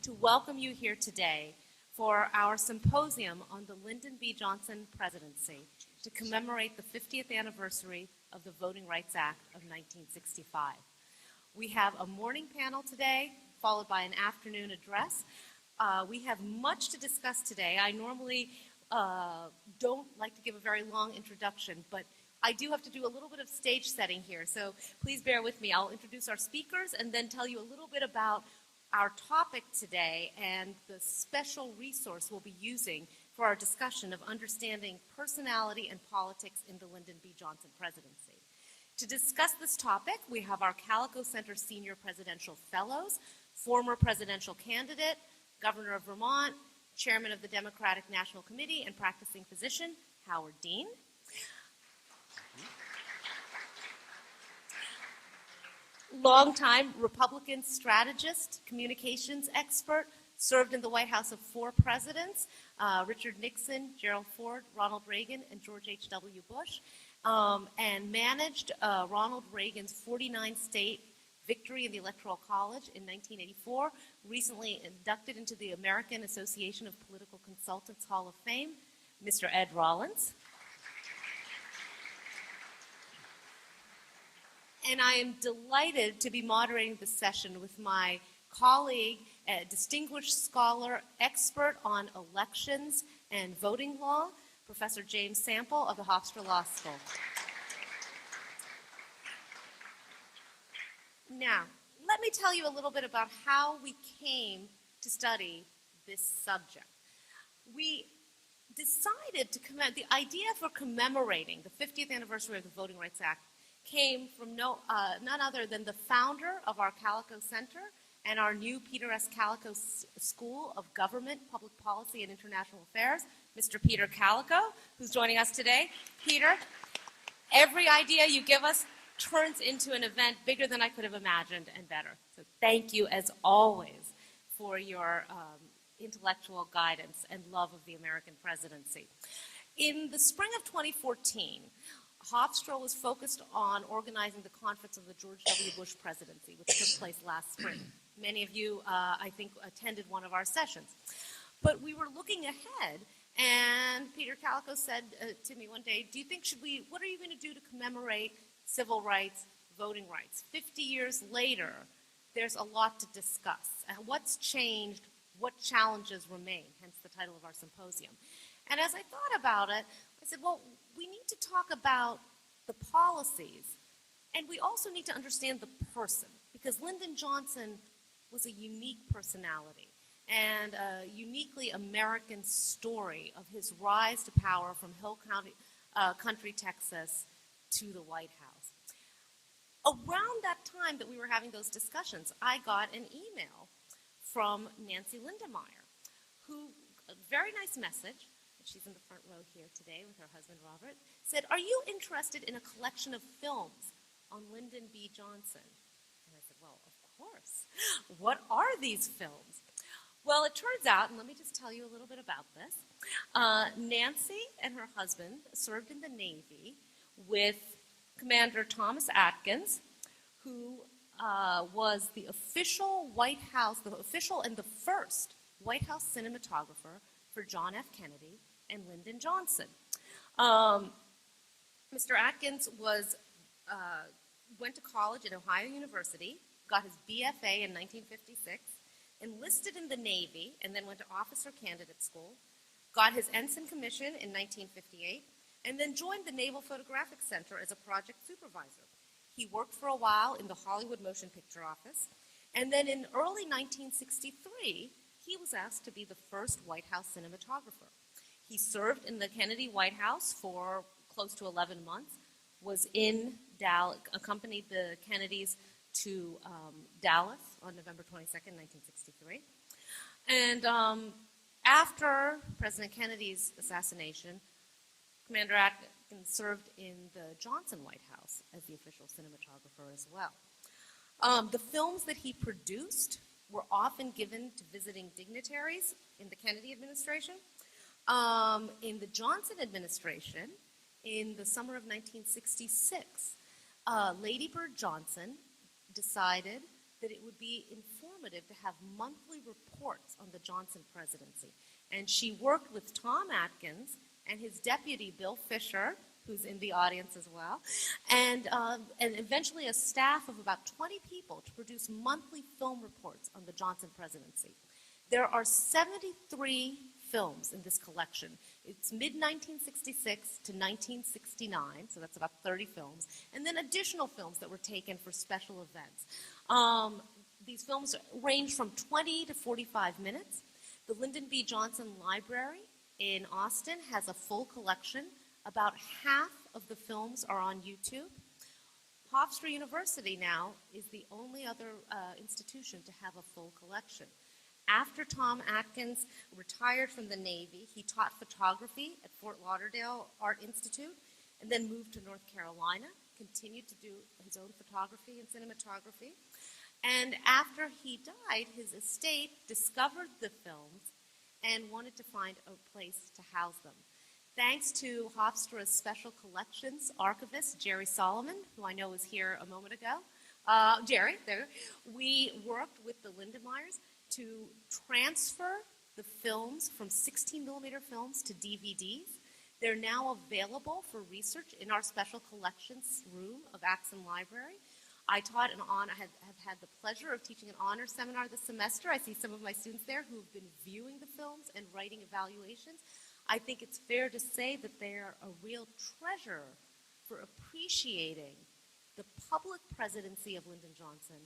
to welcome you here today for our symposium on the Lyndon B. Johnson Presidency to commemorate the 50th anniversary of the Voting Rights Act of 1965. We have a morning panel today, followed by an afternoon address. We have much to discuss today. I normally don't like to give a very long introduction, but I do have to do a little bit of stage setting here, so please bear with me. I'll introduce our speakers and then tell you a little bit about our topic today and the special resource we'll be using for our discussion of understanding personality and politics in the Lyndon B. Johnson presidency. To discuss this topic, we have our Kalikow Center Senior Presidential Fellows, former presidential candidate, Governor of Vermont, Chairman of the Democratic National Committee, and practicing physician, Howard Deane. Longtime Republican strategist, communications expert, served in the White House of 4 presidents, Richard Nixon, Gerald Ford, Ronald Reagan, and George H.W. Bush, and managed Ronald Reagan's 49-state victory in the Electoral College in 1984, recently inducted into the American Association of Political Consultants Hall of Fame, Mr. Ed Rollins. And I am delighted to be moderating this session with my colleague, a distinguished scholar, expert on elections and voting law, Professor James Sample of the Hofstra Law School. Now, let me tell you a little bit about how we came to study this subject. We decided to the idea for commemorating the 50th anniversary of the Voting Rights Act came from none other than the founder of our Kalikow Center and our new Peter S. Kalikow School of Government, Public Policy, and International Affairs, Mr. Peter Kalikow, who's joining us today. Peter, every idea you give us turns into an event bigger than I could have imagined and better. So thank you, as always, for your intellectual guidance and love of the American presidency. In the spring of 2014, Hofstra was focused on organizing the conference of the George W. Bush presidency, which took place last spring. Many of you, I think, attended one of our sessions. But we were looking ahead, and Peter Kalikow said to me one day, do you think what are you going to do to commemorate civil rights, voting rights? 50 years later, there's a lot to discuss. What's changed? What challenges remain? Hence the title of our symposium. And as I thought about it, I said, well, we need to talk about the policies, and we also need to understand the person, because Lyndon Johnson was a unique personality and a uniquely American story of his rise to power from Hill Country, Texas, to the White House. Around that time that we were having those discussions, I got an email from Nancy Lindemeyer, who, a very nice message, she's in the front row here today with her husband Robert, said, are you interested in a collection of films on Lyndon B. Johnson? And I said, well, of course. What are these films? Well, it turns out, and let me just tell you a little bit about this, Nancy and her husband served in the Navy with Commander Thomas Atkins, who was the official White House, the official and the first White House cinematographer for John F. Kennedy and Lyndon Johnson. Mr. Atkins went to college at Ohio University, got his BFA in 1956, enlisted in the Navy, and then went to officer candidate school, got his ensign commission in 1958, and then joined the Naval Photographic Center as a project supervisor. He worked for a while in the Hollywood Motion Picture Office, and then in early 1963, he was asked to be the first White House cinematographer. He served in the Kennedy White House for close to 11 months, was in Dallas, accompanied the Kennedys to Dallas on November 22nd, 1963. And after President Kennedy's assassination, Commander Atkins served in the Johnson White House as the official cinematographer as well. The films that he produced were often given to visiting dignitaries in the Kennedy administration. In the Johnson administration, in the summer of 1966, Lady Bird Johnson decided that it would be informative informative to have monthly reports on the Johnson presidency. And she worked with Tom Atkins and his deputy, Bill Fisher, who's in the audience as well, and eventually a staff of about 20 people to produce monthly film reports on the Johnson presidency. There are 73 films in this collection. It's mid-1966 to 1969, so that's about 30 films, and then additional films that were taken for special events. These films range from 20 to 45 minutes. The Lyndon B. Johnson Library in Austin has a full collection. About half of the films are on YouTube. Hofstra University now is the only other institution to have a full collection. After Tom Atkins retired from the Navy, he taught photography at Fort Lauderdale Art Institute and then moved to North Carolina, continued to do his own photography and cinematography. And after he died, his estate discovered the films and wanted to find a place to house them. Thanks to Hofstra's Special Collections archivist, Jerry Solomon, who I know was here a moment ago. Jerry, there. We worked with the Lindenmeyers to transfer the films from 16mm films to DVDs. They're now available for research in our Special Collections room of Axon Library. I taught have had the pleasure of teaching an honor seminar this semester. I see some of my students there who have been viewing the films and writing evaluations. I think it's fair to say that they're a real treasure for appreciating the public presidency of Lyndon Johnson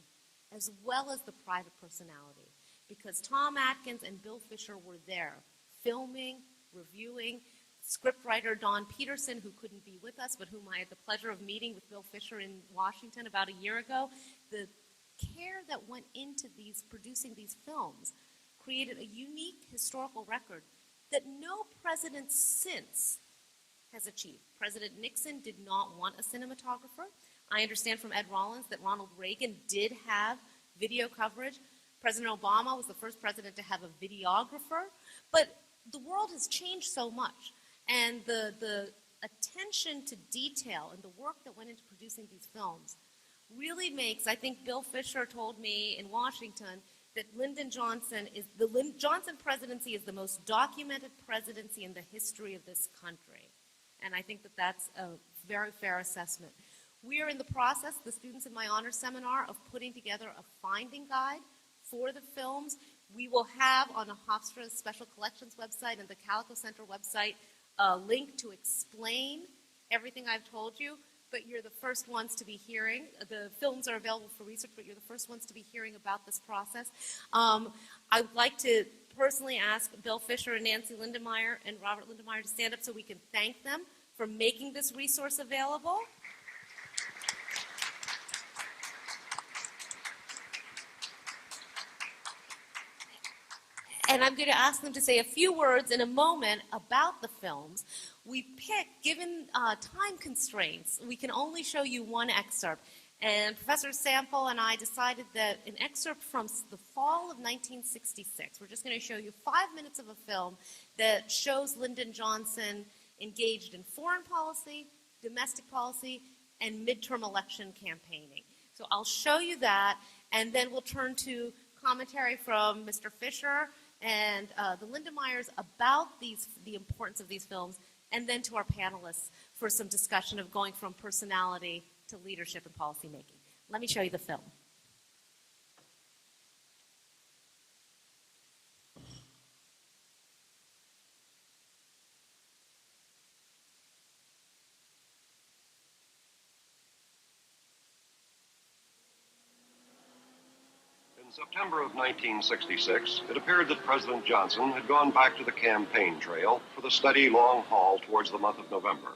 as well as the private personality. Because Tom Atkins and Bill Fisher were there, filming, reviewing. Scriptwriter Don Peterson, who couldn't be with us, but whom I had the pleasure of meeting with Bill Fisher in Washington about a year ago, the care that went into producing these films created a unique historical record that no president since has achieved. President Nixon did not want a cinematographer. I understand from Ed Rollins that Ronald Reagan did have video coverage. President Obama was the first president to have a videographer. But the world has changed so much. And the attention to detail and the work that went into producing these films really makes, I think Bill Fisher told me in Washington, that Lyndon Johnson Johnson presidency is the most documented presidency in the history of this country. And I think that that's a very fair assessment. We are in the process, the students in my honor seminar, of putting together a finding guide for the films. We will have on a Hofstra Special Collections website and the Kalikow Center website a link to explain everything I've told you, but you're the first ones to be hearing. The films are available for research, but you're the first ones to be hearing about this process. I'd like to personally ask Bill Fisher and Nancy Lindenmeyer and Robert Lindenmeyer to stand up so we can thank them for making this resource available. And I'm going to ask them to say a few words in a moment about the films. We picked, given time constraints, we can only show you one excerpt. And Professor Sample and I decided that an excerpt from the fall of 1966, we're just going to show you 5 minutes of a film that shows Lyndon Johnson engaged in foreign policy, domestic policy, and midterm election campaigning. So I'll show you that, and then we'll turn to commentary from Mr. Fisher and the Lindenmeyers about the importance of these films, and then to our panelists for some discussion of going from personality to leadership and policy making. Let me show you the film. In September of 1966, it appeared that President Johnson had gone back to the campaign trail for the steady long haul towards the month of November.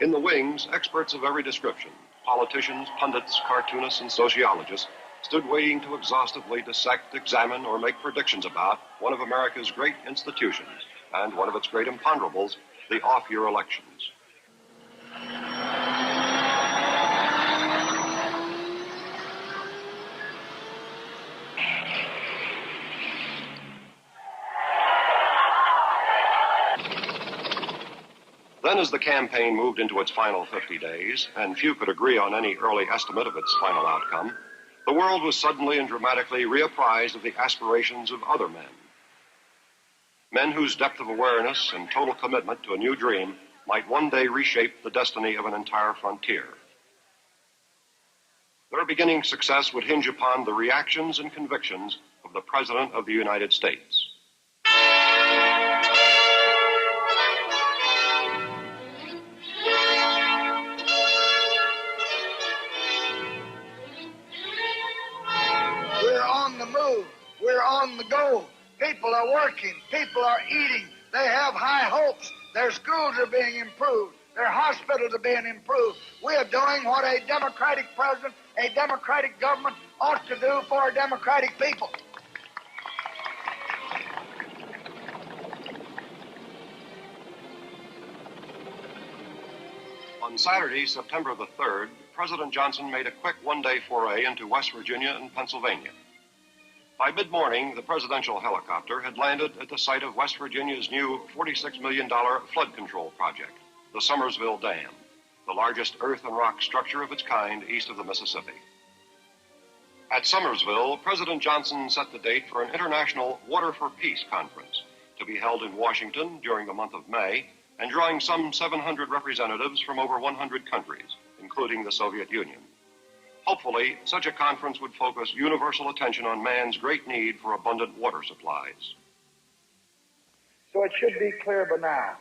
In the wings, experts of every description, politicians, pundits, cartoonists, and sociologists, stood waiting to exhaustively dissect, examine, or make predictions about one of America's great institutions and one of its great imponderables, the off-year elections. Then, as the campaign moved into its final 50 days, and few could agree on any early estimate of its final outcome, the world was suddenly and dramatically reapprised of the aspirations of other men. Men whose depth of awareness and total commitment to a new dream might one day reshape the destiny of an entire frontier. Their beginning success would hinge upon the reactions and convictions of the President of the United States. We're on the move. We're on the go. People are working. People are eating. They have high hopes. Their schools are being improved. Their hospitals are being improved. We are doing what a democratic president, a democratic government ought to do for a democratic people. On Saturday, September the 3rd, President Johnson made a quick one-day foray into West Virginia and Pennsylvania. By mid-morning, the presidential helicopter had landed at the site of West Virginia's new $46 million flood control project, the Summersville Dam, the largest earth and rock structure of its kind east of the Mississippi. At Summersville, President Johnson set the date for an international Water for Peace conference to be held in Washington during the month of May and drawing some 700 representatives from over 100 countries, including the Soviet Union. Hopefully, such a conference would focus universal attention on man's great need for abundant water supplies. So it should be clear by now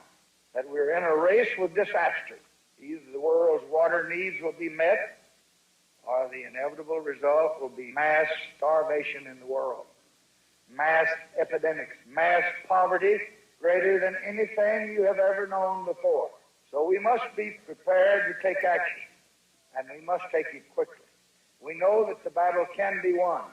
that we're in a race with disaster. Either the world's water needs will be met, or the inevitable result will be mass starvation in the world, mass epidemics, mass poverty greater than anything you have ever known before. So we must be prepared to take action, and we must take it quickly. We know that the battle can be won.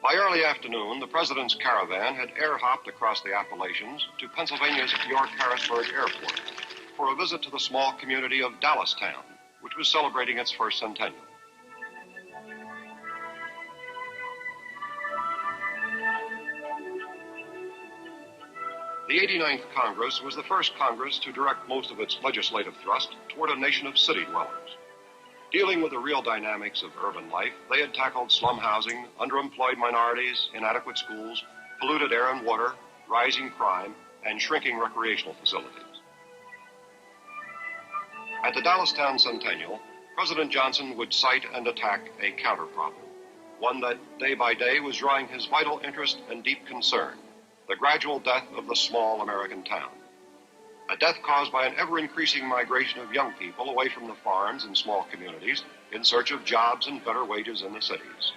By early afternoon, the president's caravan had air-hopped across the Appalachians to Pennsylvania's York-Harrisburg Airport for a visit to the small community of Dallastown, which was celebrating its first centennial. The 89th Congress was the first Congress to direct most of its legislative thrust toward a nation of city dwellers. Dealing with the real dynamics of urban life, they had tackled slum housing, underemployed minorities, inadequate schools, polluted air and water, rising crime, and shrinking recreational facilities. At the Dallastown Centennial, President Johnson would cite and attack a counter-problem, one that day by day was drawing his vital interest and deep concern: the gradual death of the small American town. A death caused by an ever-increasing migration of young people away from the farms and small communities in search of jobs and better wages in the cities.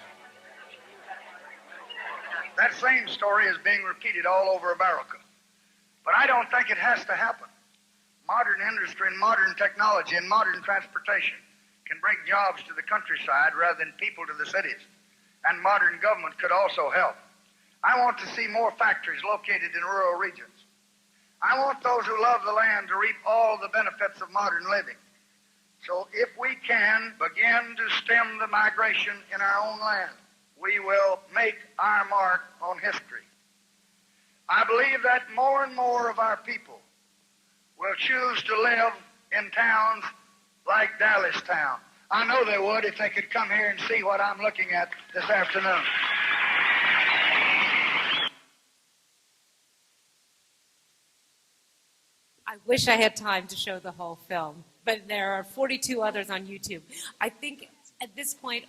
That same story is being repeated all over America. But I don't think it has to happen. Modern industry and modern technology and modern transportation can bring jobs to the countryside rather than people to the cities. And modern government could also help. I want to see more factories located in rural regions. I want those who love the land to reap all the benefits of modern living. So if we can begin to stem the migration in our own land, we will make our mark on history. I believe that more and more of our people will choose to live in towns like Dallastown. I know they would if they could come here and see what I'm looking at this afternoon. I wish I had time to show the whole film, but there are 42 others on YouTube. I think at this point,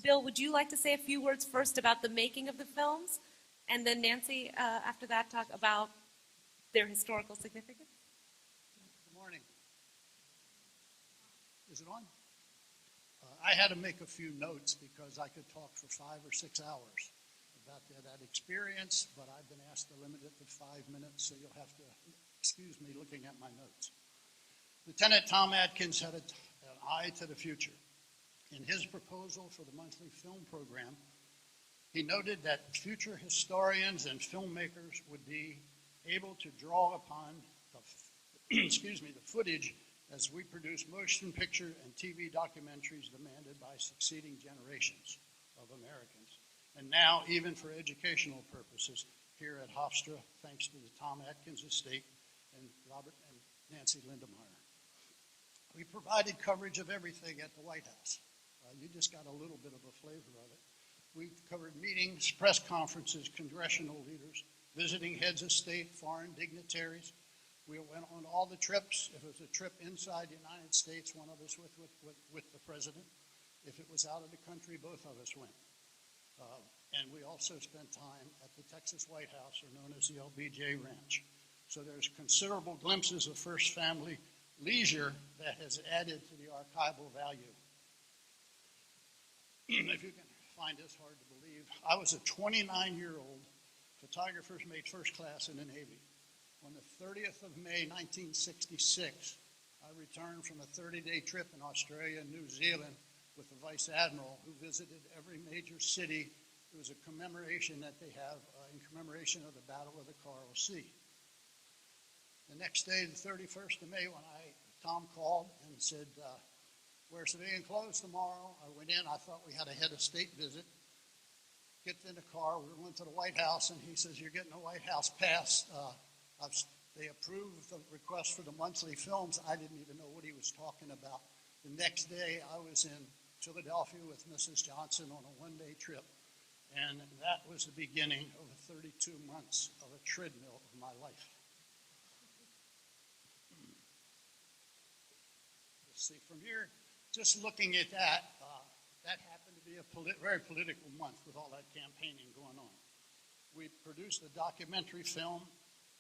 Bill, would you like to say a few words first about the making of the films? And then Nancy, after that, talk about their historical significance? Good morning. Is it on? I had to make a few notes because I could talk for 5 or 6 hours about that experience, but I've been asked to limit it to 5 minutes, so you'll have to excuse me looking at my notes. Lieutenant Tom Atkins had an eye to the future. In his proposal for the monthly film program, he noted that future historians and filmmakers would be able to draw upon the, the footage as we produce motion picture and TV documentaries demanded by succeeding generations of Americans. and now even for educational purposes here at Hofstra, thanks to the Tom Atkins estate and Robert and Nancy Lindemeyer. We provided coverage of everything at the White House. You just got a little bit of a flavor of it. We covered meetings, press conferences, congressional leaders, visiting heads of state, foreign dignitaries. We went on all the trips. If it was a trip inside the United States, one of us with the president. If it was out of the country, both of us went. And we also spent time at the Texas White House, or known as the LBJ Ranch. So there's considerable glimpses of First Family leisure that has added to the archival value. If you can find this hard to believe, I was a 29-year-old photographer made first class in the Navy. On the 30th of May, 1966, I returned from a 30-day trip in Australia and New Zealand with the Vice Admiral, who visited every major city. It was a commemoration that they have in commemoration of the Battle of the Coral Sea. The next day, the 31st of May, when Tom called and said, wear civilian clothes tomorrow. I went in, I thought we had a head of state visit. Get in the car, we went to the White House, and he says, you're getting a White House pass. They approved the request for the monthly films. I didn't even know what he was talking about. The next day, I was in Philadelphia with Mrs. Johnson on a one-day trip, and that was the beginning of 32 months of a treadmill of my life. Let's see, from here, just looking at that, that happened to be a very political month with all that campaigning going on. We produced a documentary film,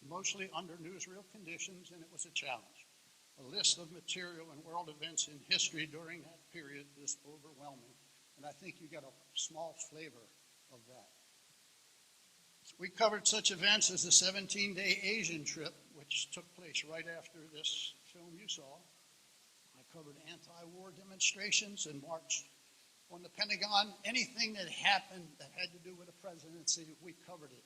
mostly under newsreel conditions, and it was a challenge. A list of material and world events in history during that period is overwhelming, and I think you get a small flavor of that. We covered such events as the 17-day Asian trip, which took place right after this film you saw. I covered anti-war demonstrations and marched on the Pentagon. Anything that happened that had to do with the presidency, we covered it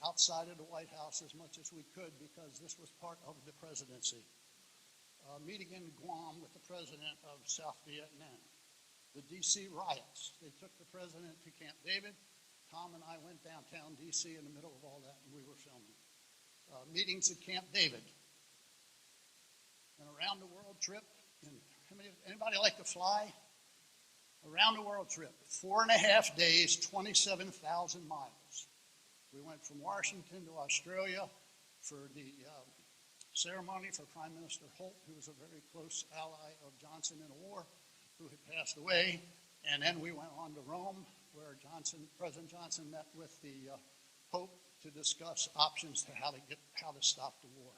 outside of the White House as much as we could because this was part of the presidency. Meeting in Guam with the president of South Vietnam. The D.C. riots. They took the president to Camp David. Tom and I went downtown D.C. in the middle of all that, and we were filming. Meetings at Camp David. An around the world trip. And anybody like to fly? Around the world trip. 4.5 days, 27,000 miles. We went from Washington to Australia for the ceremony for Prime Minister Holt, who was a very close ally of Johnson in the war, who had passed away. And then we went on to Rome, where President Johnson met with the Pope to discuss options to how to stop the war.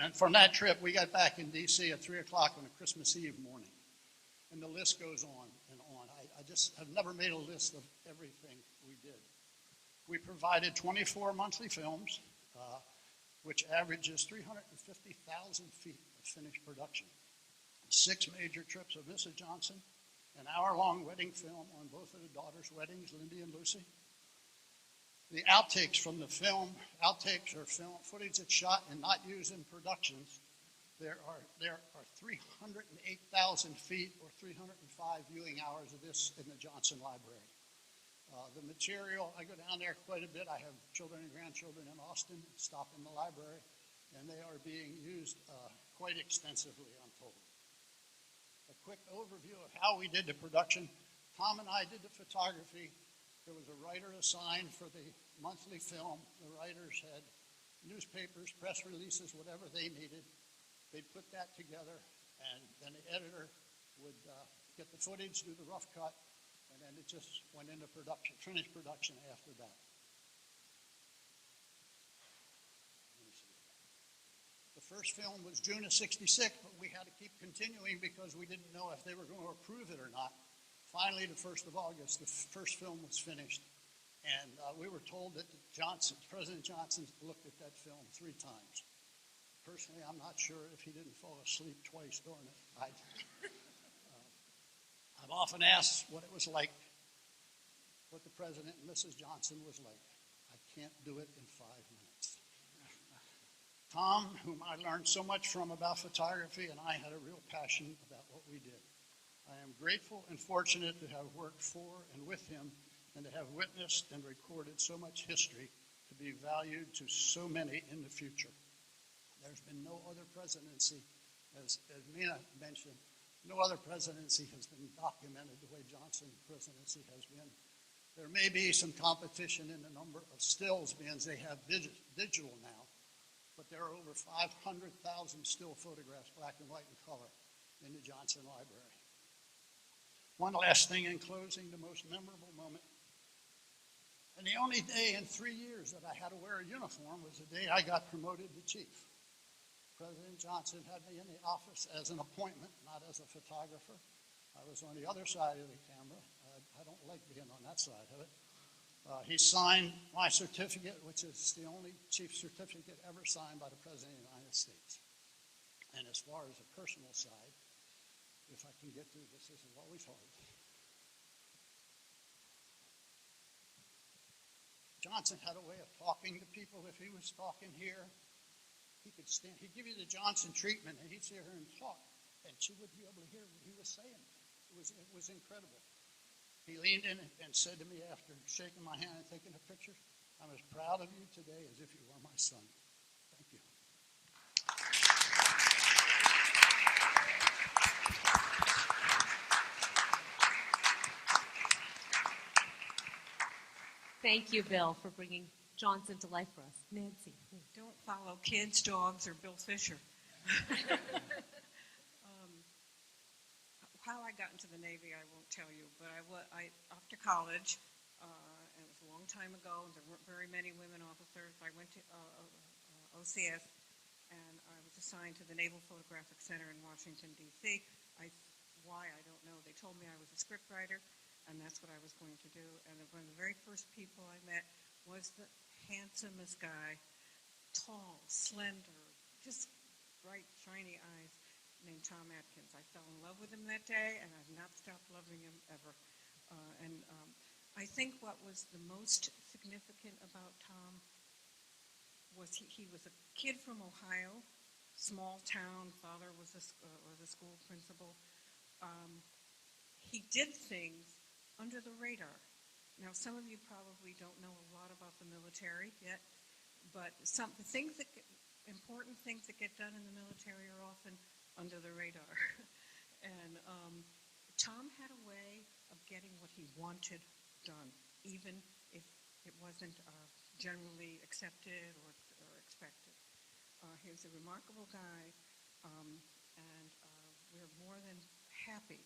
And from that trip, we got back in D.C. at 3 o'clock on a Christmas Eve morning. And the list goes on and on. I just have never made a list of everything we did. We provided 24 monthly films, which averages 350,000 feet of finished production. 6 major trips of Mrs. Johnson, an hour-long wedding film on both of the daughters' weddings, Lindy and Lucy. The outtakes from the film, outtakes are film footage that's shot and not used in productions. There are 308,000 feet or 305 viewing hours of this in the Johnson Library. The material, I go down there quite a bit. I have children and grandchildren in Austin, stop in the library, and they are being used quite extensively, I'm told. A quick overview of how we did the production. Tom and I did the photography. There was a writer assigned for the monthly film. The writers had newspapers, press releases, whatever they needed. They'd put that together, and then the editor would get the footage, do the rough cut, and then it just went into production, finished production after that. The first film was June of '66, but we had to keep continuing because we didn't know if they were going to approve it or not. Finally, the 1st of August, the first film was finished, and we were told that President Johnson looked at that film 3 times. Personally, I'm not sure if he didn't fall asleep twice during it. I've often asked what it was like, what the President and Mrs. Johnson was like. I can't do it in 5 minutes. Tom, whom I learned so much from about photography, and I had a real passion about what we did. I am grateful and fortunate to have worked for and with him and to have witnessed and recorded so much history to be valued to so many in the future. There's been no other presidency, as Meena mentioned, no other presidency has been documented the way Johnson's presidency has been. There may be some competition in the number of stills, being they have digital now, but there are over 500,000 still photographs, black and white and color, in the Johnson Library. One last thing in closing, the most memorable moment. And the only day in 3 years that I had to wear a uniform was the day I got promoted to chief. President Johnson had me in the office as an appointment, not as a photographer. I was on the other side of the camera. I don't like being on that side of it. He signed my certificate, which is the only chief certificate ever signed by the President of the United States. And as far as the personal side, if I can get through this is always hard. Johnson had a way of talking to people. If he was talking here, he could stand, he'd give you the Johnson treatment, and he'd sit here and talk, and she wouldn't be able to hear what he was saying. It was incredible. He leaned in and said to me after shaking my hand and taking a picture, "I'm as proud of you today as if you were my son." Thank you. Thank you, Bill, for bringing Johnson to life for us. Nancy. Don't follow kids, dogs, or Bill Fisher. How I got into the Navy, I won't tell you, but after college, and it was a long time ago, and there weren't very many women officers. I went to OCS, and I was assigned to the Naval Photographic Center in Washington, D.C. Why, I don't know. They told me I was a scriptwriter, and that's what I was going to do. And one of the very first people I met was the handsomest guy, tall, slender, just bright, shiny eyes, named Tom Atkins. I fell in love with him that day, and I've not stopped loving him ever. I think what was the most significant about Tom was he was a kid from Ohio, small town. Father was a school principal. He did things under the radar. Now, some of you probably don't know a lot about the military yet, but important things that get done in the military are often under the radar. And Tom had a way of getting what he wanted done, even if it wasn't generally accepted or expected. He was a remarkable guy, and we're more than happy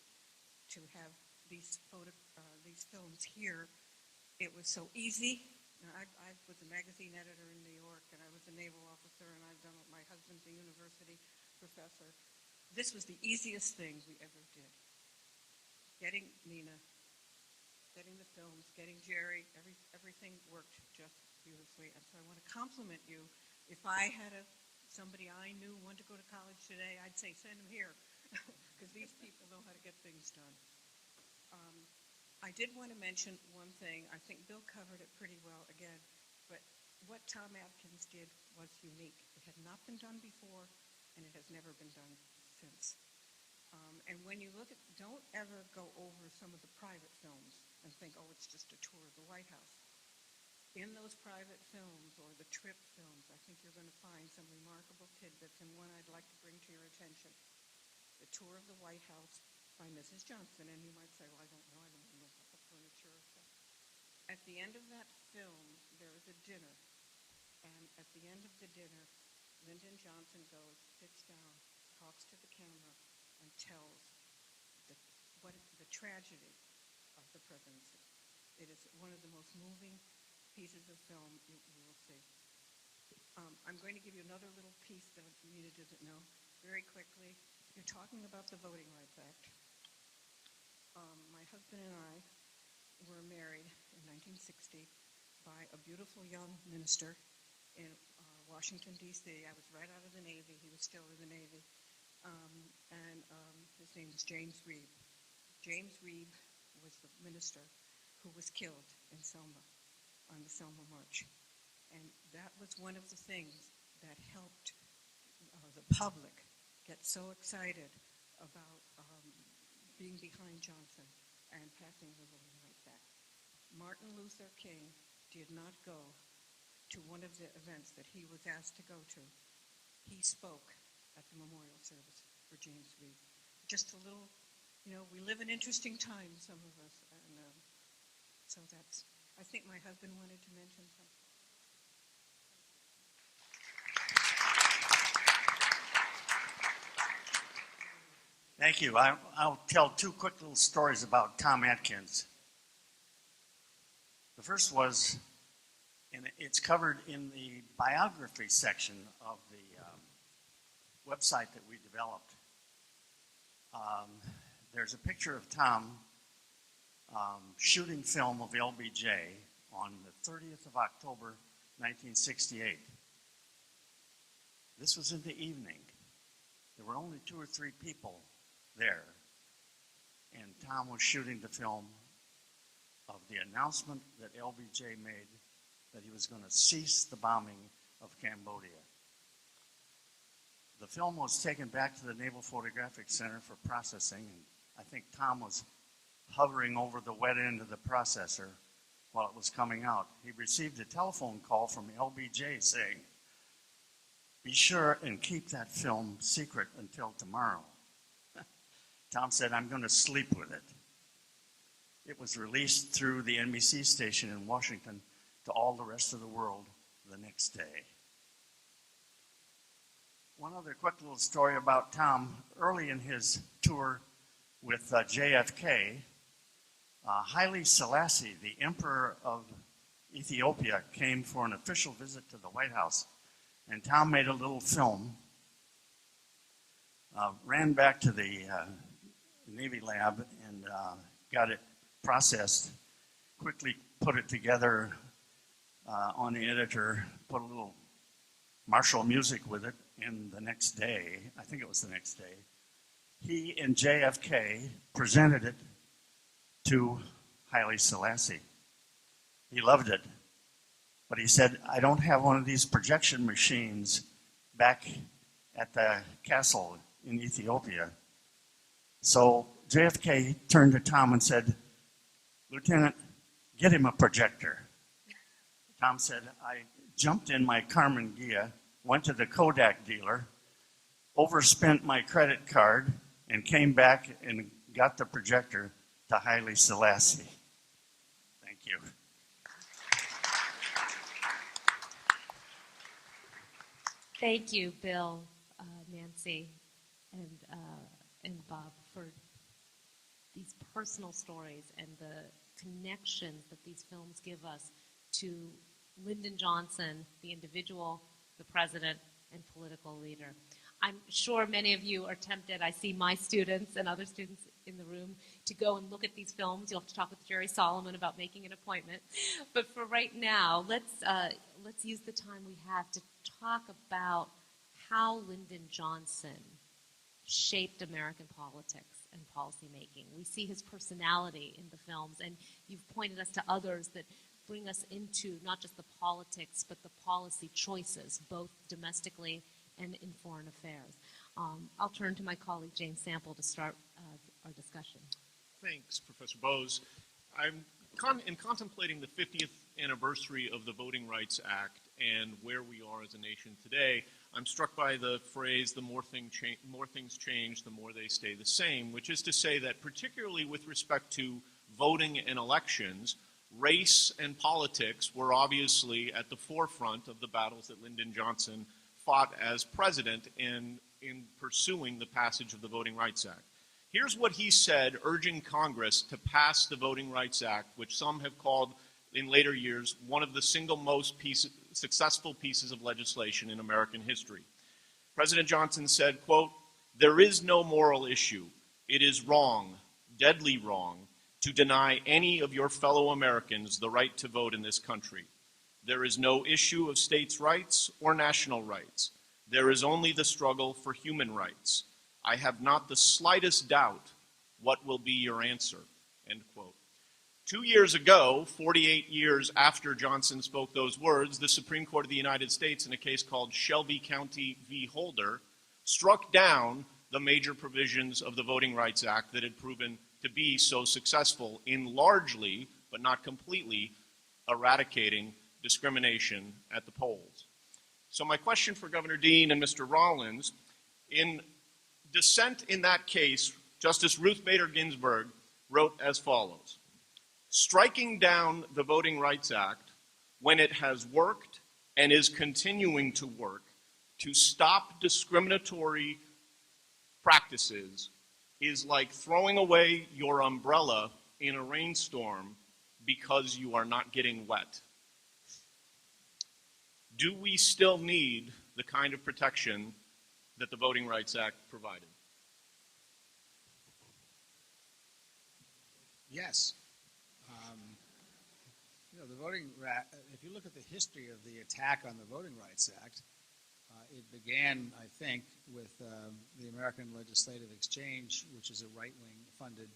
to have these films here. It was so easy. I was a magazine editor in New York, and I was a naval officer, and I've done it. My husband's a university professor. This was the easiest thing we ever did. Getting Meena, getting the films, getting Jerry, everything worked just beautifully. And so I want to compliment you. If I had somebody I knew wanted to go to college today, I'd say send them here, because these people know how to get things done. I did want to mention one thing. I think Bill covered it pretty well again, but what Tom Atkins did was unique. It had not been done before, and it has never been done since. And when you look at, don't ever go over some of the private films and think, oh, it's just a tour of the White House. In those private films or the trip films, I think you're going to find some remarkable tidbits, and one I'd like to bring to your attention. The tour of the White House by Mrs. Johnson, and you might say, well, I don't know about the furniture. At the end of that film, there is a dinner, and at the end of the dinner, Lyndon Johnson goes, sits down, talks to the camera, and tells the tragedy of the presidency. It is one of the most moving pieces of film you will see. I'm going to give you another little piece that Meena doesn't know very quickly. You're talking about the Voting Rights Act. My husband and I were married in 1960 by a beautiful young minister in Washington, D.C. I was right out of the Navy. He was still in the Navy. And his name was James Reeb. James Reeb was the minister who was killed in Selma on the Selma March. And that was one of the things that helped the public get so excited about being behind Johnson and passing the Voting Rights Act. Martin Luther King did not go to one of the events that he was asked to go to. He spoke at the memorial service for James Reed. Just a little, we live in interesting times, some of us, and so that's, I think my husband wanted to mention something. Thank you. I'll tell two quick little stories about Tom Atkins. The first was, and it's covered in the biography section of the website that we developed. There's a picture of Tom shooting film of LBJ on the 30th of October, 1968. This was in the evening. There were only 2 or 3 people there, and Tom was shooting the film of the announcement that LBJ made that he was going to cease the bombing of Cambodia. The film was taken back to the Naval Photographic Center for processing, and I think Tom was hovering over the wet end of the processor while it was coming out. He received a telephone call from LBJ saying, "Be sure and keep that film secret until tomorrow." Tom said, "I'm going to sleep with it." It was released through the NBC station in Washington to all the rest of the world the next day. One other quick little story about Tom. Early in his tour with JFK, Haile Selassie, the Emperor of Ethiopia, came for an official visit to the White House. And Tom made a little film, ran back to the Navy lab and got it processed, quickly put it together on the editor, put a little martial music with it, and the next day, I think it was the next day, he and JFK presented it to Haile Selassie. He loved it, but he said, "I don't have one of these projection machines back at the castle in Ethiopia." So JFK turned to Tom and said, "Lieutenant, get him a projector." Tom said, "I jumped in my Karmann Ghia, went to the Kodak dealer, overspent my credit card, and came back and got the projector to Haile Selassie." Thank you. Thank you, Bill, Nancy, and Bob, for these personal stories and the connections that these films give us to Lyndon Johnson, the individual, the president, and political leader. I'm sure many of you are tempted, I see my students and other students in the room, to go and look at these films. You'll have to talk with Jerry Solomon about making an appointment. But for right now, let's use the time we have to talk about how Lyndon Johnson shaped American politics and policymaking. We see his personality in the films, and you've pointed us to others that bring us into not just the politics, but the policy choices, both domestically and in foreign affairs. I'll turn to my colleague James Sample to start our discussion. Thanks, Professor Bose. In contemplating the 50th anniversary of the Voting Rights Act and where we are as a nation today, I'm struck by the phrase, the more things change, the more they stay the same, which is to say that particularly with respect to voting and elections, race and politics were obviously at the forefront of the battles that Lyndon Johnson fought as president in pursuing the passage of the Voting Rights Act. Here's what he said, urging Congress to pass the Voting Rights Act, which some have called in later years one of the single most successful pieces of legislation in American history. President Johnson said, quote, "There is no moral issue. It is wrong, deadly wrong, to deny any of your fellow Americans the right to vote in this country. There is no issue of states' rights or national rights. There is only the struggle for human rights. I have not the slightest doubt what will be your answer," end quote. 2 years ago, 48 years after Johnson spoke those words, the Supreme Court of the United States, in a case called Shelby County v. Holder, struck down the major provisions of the Voting Rights Act that had proven to be so successful in largely, but not completely, eradicating discrimination at the polls. So my question for Governor Deane and Mr. Rollins, in dissent in that case, Justice Ruth Bader Ginsburg wrote as follows: striking down the Voting Rights Act when it has worked and is continuing to work to stop discriminatory practices is like throwing away your umbrella in a rainstorm because you are not getting wet. Do we still need the kind of protection that the Voting Rights Act provided? Yes. If you look at the history of the attack on the Voting Rights Act, it began, I think, with the American Legislative Exchange, which is a right-wing funded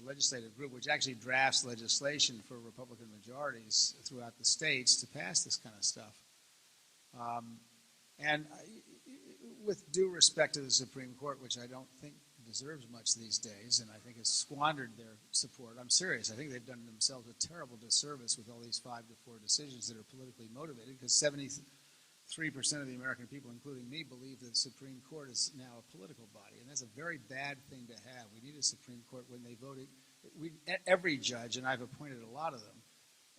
legislative group, which actually drafts legislation for Republican majorities throughout the states to pass this kind of stuff. With due respect to the Supreme Court, which I don't think deserves much these days, and I think has squandered their support. I'm serious. I think they've done themselves a terrible disservice with all these 5-4 decisions that are politically motivated, because 73% of the American people, including me, believe that the Supreme Court is now a political body, and that's a very bad thing to have. We need a Supreme Court when they voted. Every judge, and I've appointed a lot of them,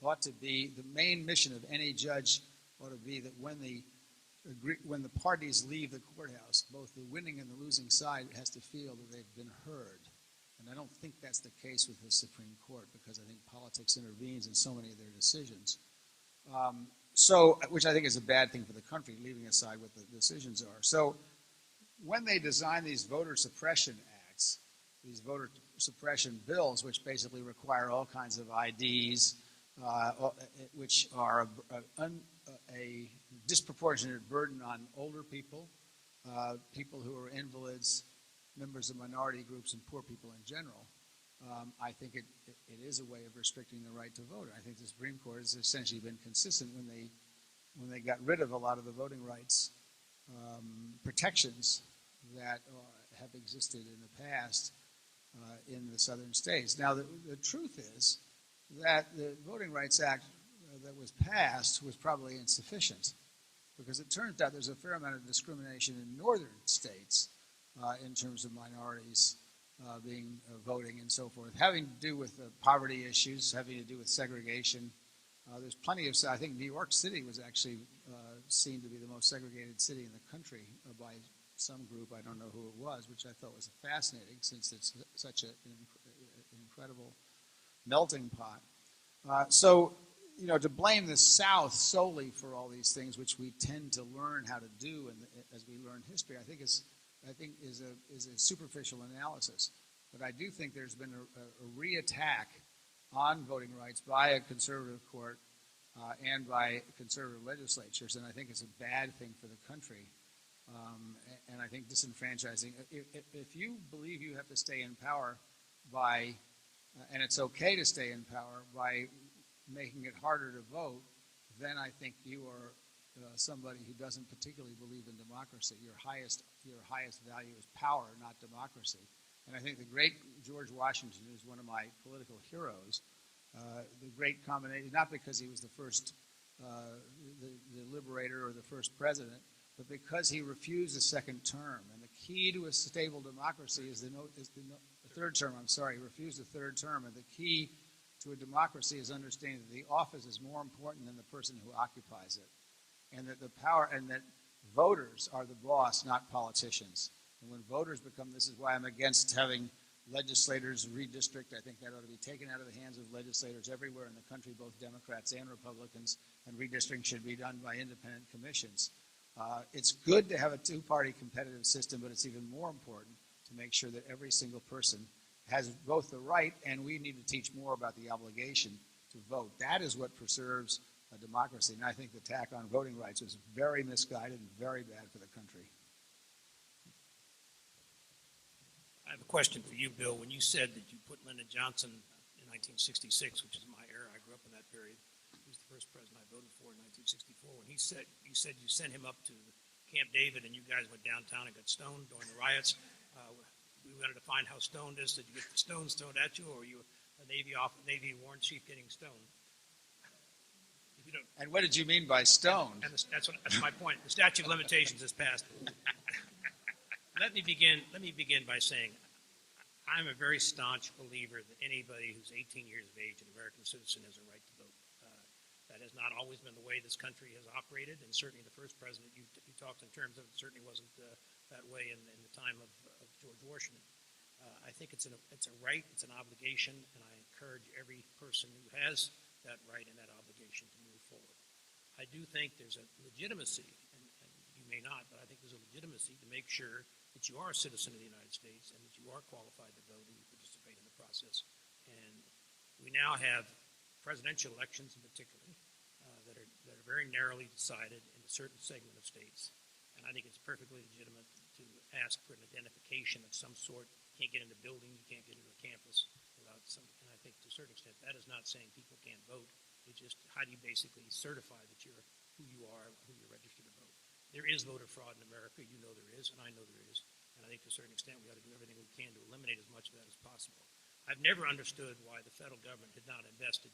ought to be, the main mission of any judge ought to be that when the parties leave the courthouse, both the winning and the losing side has to feel that they've been heard. And I don't think that's the case with the Supreme Court, because I think politics intervenes in so many of their decisions. Which I think is a bad thing for the country, leaving aside what the decisions are. So when they design these voter suppression acts, these voter suppression bills, which basically require all kinds of IDs, which are a disproportionate burden on older people, people who are invalids, members of minority groups, and poor people in general. I think it is a way of restricting the right to vote. I think the Supreme Court has essentially been consistent when they got rid of a lot of the voting rights protections that have existed in the past in the southern states. Now, the truth is that the Voting Rights Act that was passed was probably insufficient, because it turns out there's a fair amount of discrimination in northern states in terms of minorities voting and so forth, having to do with poverty issues, having to do with segregation. There's plenty of, I think New York City was actually seen to be the most segregated city in the country by some group, I don't know who it was, which I thought was fascinating, since it's such an incredible melting pot. To blame the South solely for all these things, which we tend to learn how to do as we learn history, I think is a superficial analysis. But I do think there's been a re-attack on voting rights by a conservative court and by conservative legislatures, and I think it's a bad thing for the country. And I think disenfranchising, if you believe you have to stay in power by, and it's okay to stay in power by making it harder to vote, then I think you are somebody who doesn't particularly believe in democracy. Your highest value is power, not democracy. And I think the great George Washington is one of my political heroes. The great combination, not because he was the first, the liberator or the first president, but because he refused a second term. And the key to a stable democracy is the third term. He refused a third term. And the key to a democracy is understanding that the office is more important than the person who occupies it, and that the power, and that voters are the boss, not politicians. And when voters become, this is why I'm against having legislators redistrict. I think that ought to be taken out of the hands of legislators everywhere in the country, both Democrats and Republicans, and redistricting should be done by independent commissions. It's good to have a two-party competitive system, but it's even more important to make sure that every single person has both the right, and we need to teach more about the obligation to vote. That is what preserves a democracy, and I think the attack on voting rights was very misguided and very bad for the country. I have a question for you, Bill. When you said that you put Lyndon Johnson in 1966, which is my era, I grew up in that period. He was the first president I voted for in 1964. When you said you sent him up to Camp David and you guys went downtown and got stoned during the riots. We wanted to find how stoned is. Did you get the stones thrown at you, or were you a Navy warrant chief getting stoned? If you don't, And what did you mean by stoned? and that's my point. The statute of limitations is passed. Let me begin by saying I'm a very staunch believer that anybody who's 18 years of age, an American citizen, has a right to vote. That has not always been the way this country has operated, and certainly the first president you talked in terms of it certainly wasn't that way in the time of George Washington. I think it's a right, it's an obligation, and I encourage every person who has that right and that obligation to move forward. I do think there's a legitimacy, and you may not, but I think there's a legitimacy to make sure that you are a citizen of the United States and that you are qualified to vote and you participate in the process. And we now have presidential elections in particular that are very narrowly decided in a certain segment of states. And I think it's perfectly legitimate to ask for an identification of some sort. You can't get into a building, you can't get into a campus without some, and I think to a certain extent that is not saying people can't vote. It's just how do you basically certify that you're who you are, who you're registered to vote. There is voter fraud in America, you know there is, and I know there is. And I think to a certain extent we ought to do everything we can to eliminate as much of that as possible. I've never understood why the federal government had not invested.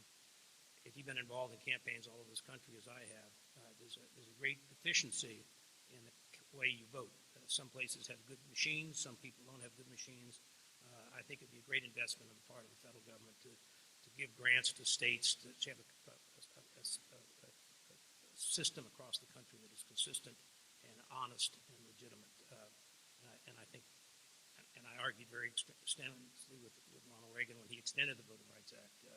If you've been involved in campaigns all over this country as I have, there's a great efficiency in the way you vote. Some places have good machines, some people don't have good machines. I think it'd be a great investment on the part of the federal government to give grants to states to have a system across the country that is consistent and honest and legitimate. And I think, and I argued very extensively with Ronald Reagan when he extended the Voting Rights Act in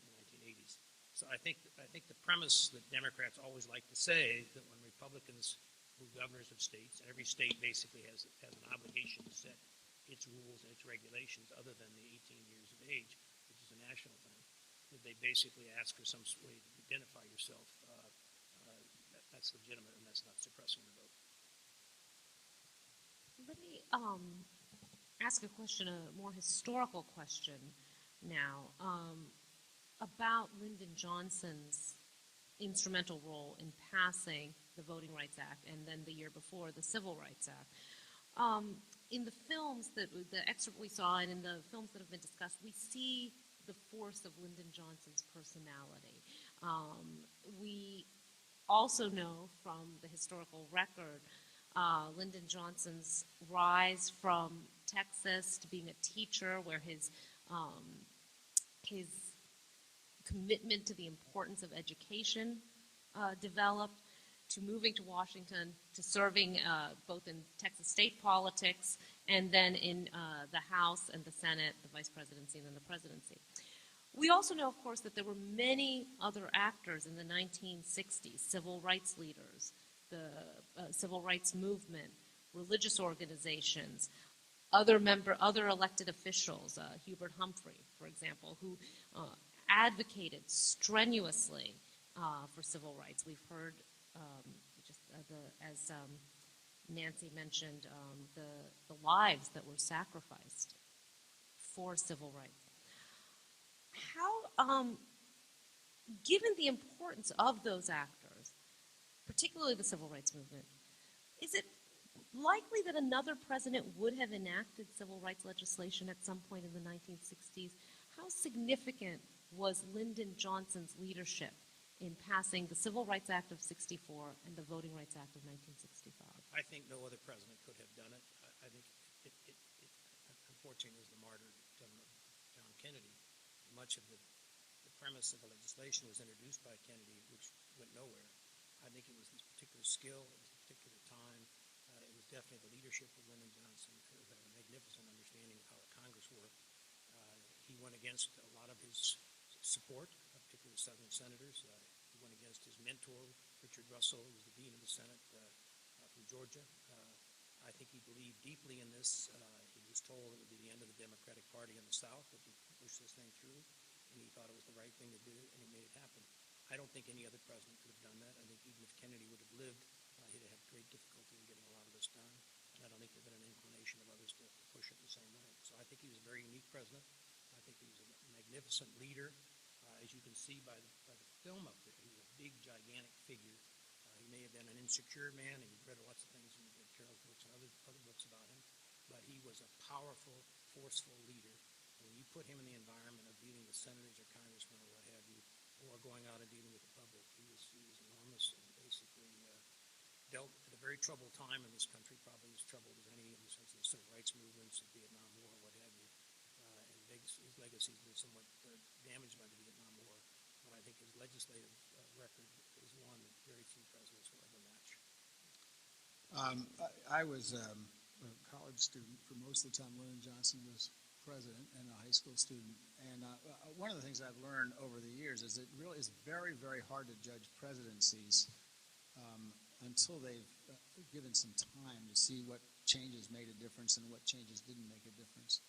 the 1980s. So I think the premise that Democrats always like to say that when Republicans were governors of states, and every state basically has an obligation to set its rules and its regulations other than the 18 years of age, which is a national thing, that they basically ask for some way to identify yourself. That's legitimate, and that's not suppressing the vote. Let me ask a question, a more historical question now, about Lyndon Johnson's instrumental role in passing the Voting Rights Act and then the year before the Civil Rights Act. In the films, the excerpt we saw, and in the films that have been discussed, we see the force of Lyndon Johnson's personality. We also know from the historical record Lyndon Johnson's rise from Texas to being a teacher, where his commitment to the importance of education developed, to moving to Washington, to serving both in Texas state politics and then in the House and the Senate, the vice presidency, and then the presidency. We also know, of course, that there were many other actors in the 1960s, civil rights leaders, the civil rights movement, religious organizations, other elected officials, Hubert Humphrey, for example, who advocated strenuously for civil rights. We've heard, as Nancy mentioned, the lives that were sacrificed for civil rights. How, given the importance of those actors, particularly the civil rights movement, is it likely that another president would have enacted civil rights legislation at some point in the 1960s? How significant was Lyndon Johnson's leadership in passing the Civil Rights Act of '64 and the Voting Rights Act of 1965? I think no other president could have done it. I think it unfortunately was the martyrdom of John Kennedy. Much of the premise of the legislation was introduced by Kennedy, which went nowhere. I think it was his particular skill, it was a particular time. It was definitely the leadership of Lyndon Johnson, who had a magnificent understanding of how the Congress worked. He went against a lot of his support, particularly the Southern senators. He went against his mentor, Richard Russell, who was the Deane of the Senate from Georgia. I think he believed deeply in this. He was told it would be the end of the Democratic Party in the South if he pushed this thing through, and he thought it was the right thing to do, and he made it happen. I don't think any other president could have done that. I think even if Kennedy would have lived, he'd have had great difficulty in getting a lot of this done, and I don't think there'd been an inclination of others to push it the same way. So I think he was a very unique president. I think he was a magnificent leader. As you can see by the film up there, he was a big, gigantic figure. He he may have been an insecure man, and you've read lots of things in Carol's books and other books about him, but he was a powerful, forceful leader. And when you put him in the environment of dealing with senators or congressmen or what have you, or going out and dealing with the public, he was enormous and basically dealt at a very troubled time in this country, probably as troubled as any in the sense of the civil rights movements, the Vietnam War, what have you. And his legacy has been somewhat damaged by the Vietnam War, but I think his legislative record is one that very few presidents will ever match. I was a college student for most of the time Lyndon Johnson was president, and a high school student. And one of the things I've learned over the years is it really is very, very hard to judge presidencies until they've given some time to see what changes made a difference and what changes didn't make a difference.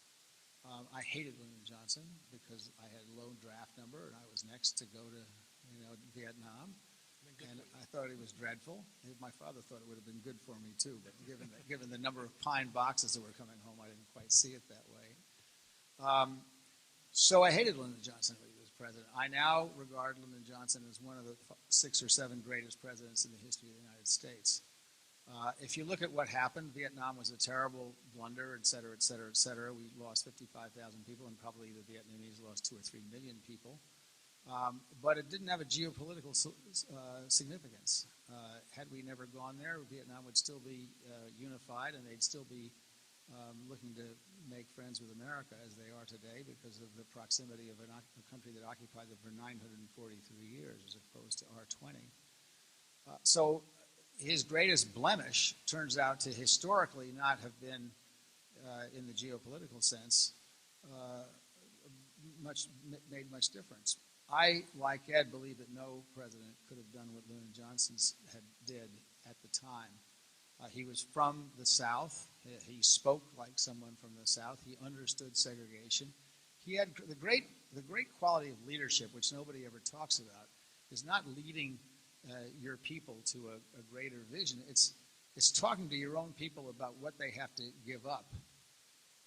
I hated Lyndon Johnson because I had a low draft number and I was next to go to Vietnam. And I thought it was dreadful. My father thought it would have been good for me too, but given the number of pine boxes that were coming home, I didn't quite see it that way. So I hated Lyndon Johnson when he was president. I now regard Lyndon Johnson as one of the 6 or 7 greatest presidents in the history of the United States. If you look at what happened, Vietnam was a terrible blunder, et cetera, et cetera, et cetera. We lost 55,000 people, and probably the Vietnamese lost 2 or 3 million people. But it didn't have a geopolitical significance. Had we never gone there, Vietnam would still be unified, and they'd still be looking to make friends with America as they are today because of the proximity of a country that occupied them for 943 years as opposed to our 20. So his greatest blemish turns out to historically not have been, in the geopolitical sense, made much difference. I, like Ed, believe that no president could have done what Lyndon Johnson did at the time. He was from the South. He spoke like someone from the South. He understood segregation. He had the great quality of leadership, which nobody ever talks about, is not leading your people to a greater vision. It's talking to your own people about what they have to give up.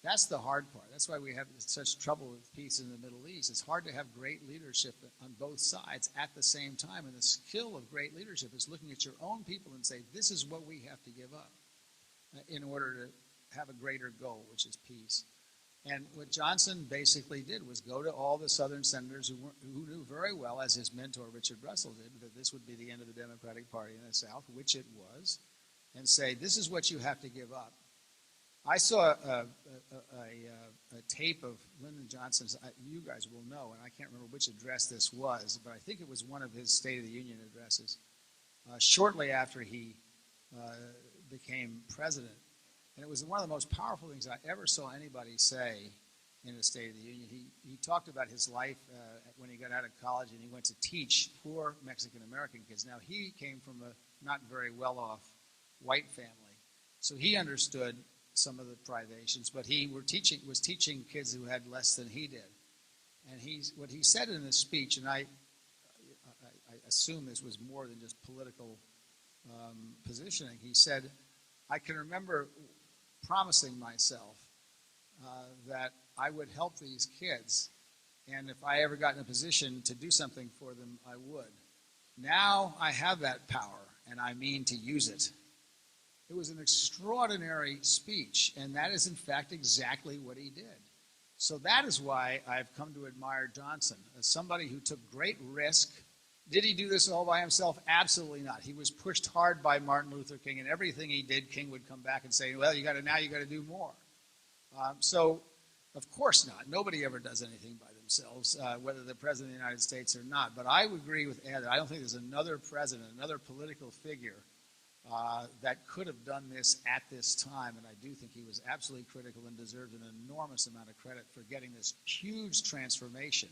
That's the hard part. That's why we have such trouble with peace in the Middle East. It's hard to have great leadership on both sides at the same time. And the skill of great leadership is looking at your own people and say, this is what we have to give up in order to have a greater goal, which is peace. And what Johnson basically did was go to all the Southern senators who knew very well, as his mentor Richard Russell did, that this would be the end of the Democratic Party in the South, which it was, and say, this is what you have to give up. I saw a tape of Lyndon Johnson's, you guys will know, and I can't remember which address this was, but I think it was one of his State of the Union addresses, shortly after he became president. And it was one of the most powerful things I ever saw anybody say in the State of the Union. He talked about his life when he got out of college and he went to teach poor Mexican-American kids. Now, he came from a not very well-off white family, so he understood some of the privations, but he was teaching kids who had less than he did. And what he said in this speech, and I assume this was more than just political positioning, he said, I can remember promising myself that I would help these kids, and if I ever got in a position to do something for them, I would. Now I have that power, and I mean to use it. It was an extraordinary speech, and that is, in fact, exactly what he did. So that is why I've come to admire Johnson, as somebody who took great risk. Did he do this all by himself? Absolutely not. He was pushed hard by Martin Luther King, and everything he did, King would come back and say, well, now you got to do more. So, of course not. Nobody ever does anything by themselves, whether they're president of the United States or not. But I would agree with Ed that I don't think there's another president, another political figure that could have done this at this time, and I do think he was absolutely critical and deserved an enormous amount of credit for getting this huge transformation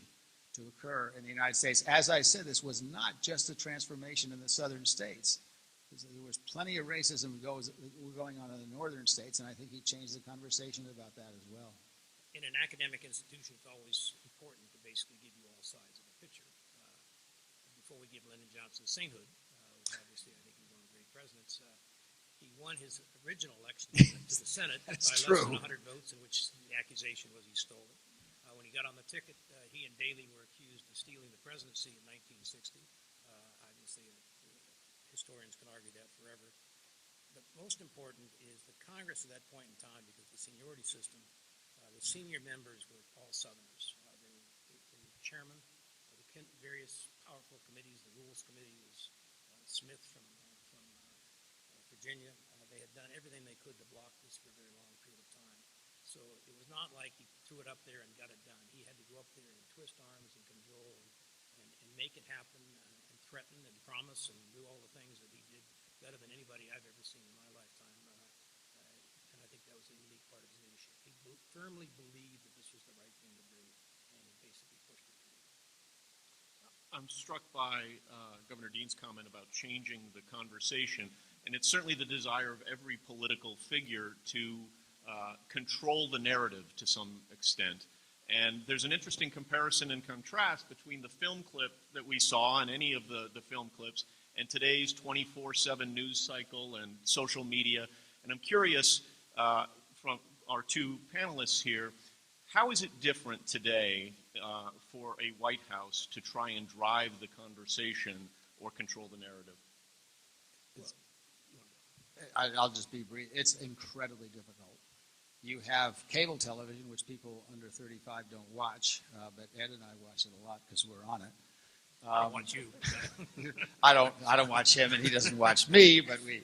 to occur in the United States. As I said, this was not just a transformation in the southern states. There was plenty of racism going on in the northern states, and I think he changed the conversation about that as well. In an academic institution, it's always important to basically give you all sides of the picture. Before we give Lyndon Johnson sainthood, which obviously I think he's one of the great presidents, he won his original election to the Senate by less than 100 votes, in which the accusation was he stole it. When he got on the ticket, he and Daley were accused of stealing the presidency in 1960. Obviously, a historians can argue that forever. But most important is the Congress at that point in time, because the seniority system, the senior members were all Southerners. They were chairman of the various powerful committees. The Rules Committee was Smith from Virginia. They had done everything they could to block this for a very long period of time. So it was not like he threw it up there and got it done. He had to go up there and twist arms and cajole and make it happen and threaten and promise and do all the things that he did better than anybody I've ever seen in my lifetime. And I think that was a unique part of his leadership. He firmly believed that this was the right thing to do, and he basically pushed it through. I'm struck by Governor Deane's comment about changing the conversation, and it's certainly the desire of every political figure to control the narrative to some extent. And there's an interesting comparison and contrast between the film clip that we saw and any of the film clips and today's 24/7 news cycle and social media. And I'm curious from our two panelists here, how is it different today for a White House to try and drive the conversation or control the narrative? I'll just be brief. It's incredibly difficult. You have cable television, which people under 35 don't watch, but Ed and I watch it a lot because we're on it. I watch you. I don't watch him, and he doesn't watch me. But we,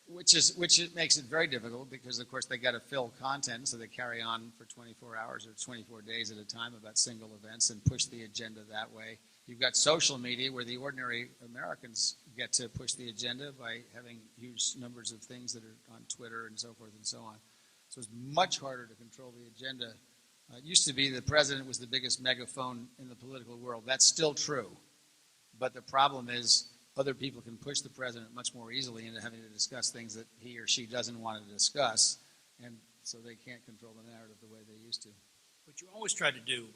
which makes it very difficult because, of course, they got to fill content, so they carry on for 24 hours or 24 days at a time about single events and push the agenda that way. You've got social media where the ordinary Americans get to push the agenda by having huge numbers of things that are on Twitter and so forth and so on. So it's much harder to control the agenda. It used to be the president was the biggest megaphone in the political world. That's still true. But the problem is other people can push the president much more easily into having to discuss things that he or she doesn't want to discuss. And so they can't control the narrative the way they used to. What you always try to do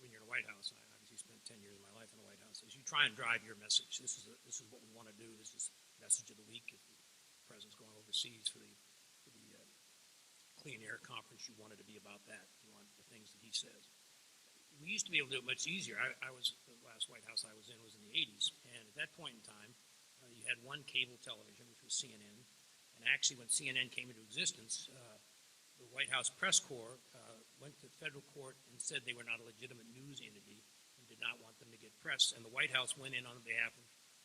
when you're in the White House, I obviously spent 10 years of my life in the White House, is you try and drive your message. This is what we want to do. This is message of the week. If the president's going overseas for the Clean Air Conference, you want it to be about that. You want the things that he says. We used to be able to do it much easier. The last White House I was in was in the 80s, and at that point in time, you had one cable television, which was CNN, and actually when CNN came into existence, the White House press corps went to federal court and said they were not a legitimate news entity and did not want them to get press, and the White House went in on behalf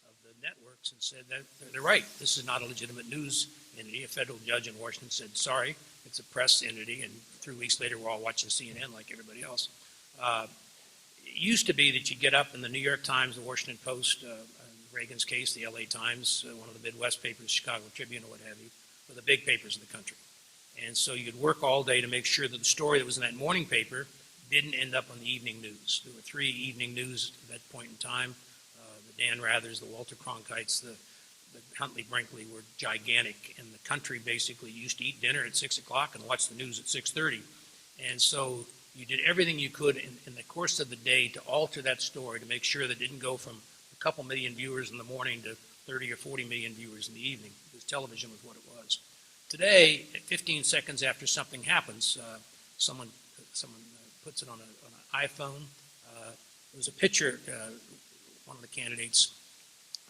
of the networks and said that they're right, this is not a legitimate news entity. A federal judge in Washington said, sorry, it's a press entity, and 3 weeks later we're all watching CNN like everybody else. It used to be that you'd get up in the New York Times, the Washington Post, in Reagan's case, the LA Times, one of the Midwest papers, Chicago Tribune, or what have you, were the big papers in the country. And so you'd work all day to make sure that the story that was in that morning paper didn't end up on the evening news. There were 3 evening news at that point in time. The Dan Rathers, the Walter Cronkites, the Huntley Brinkley were gigantic. And the country basically used to eat dinner at 6 o'clock and watch the news at 6:30. And so you did everything you could in the course of the day to alter that story to make sure that it didn't go from a couple million viewers in the morning to 30 or 40 million viewers in the evening, because television was what it was. Today, 15 seconds after something happens, someone puts it on an iPhone. There was a picture, one of the candidates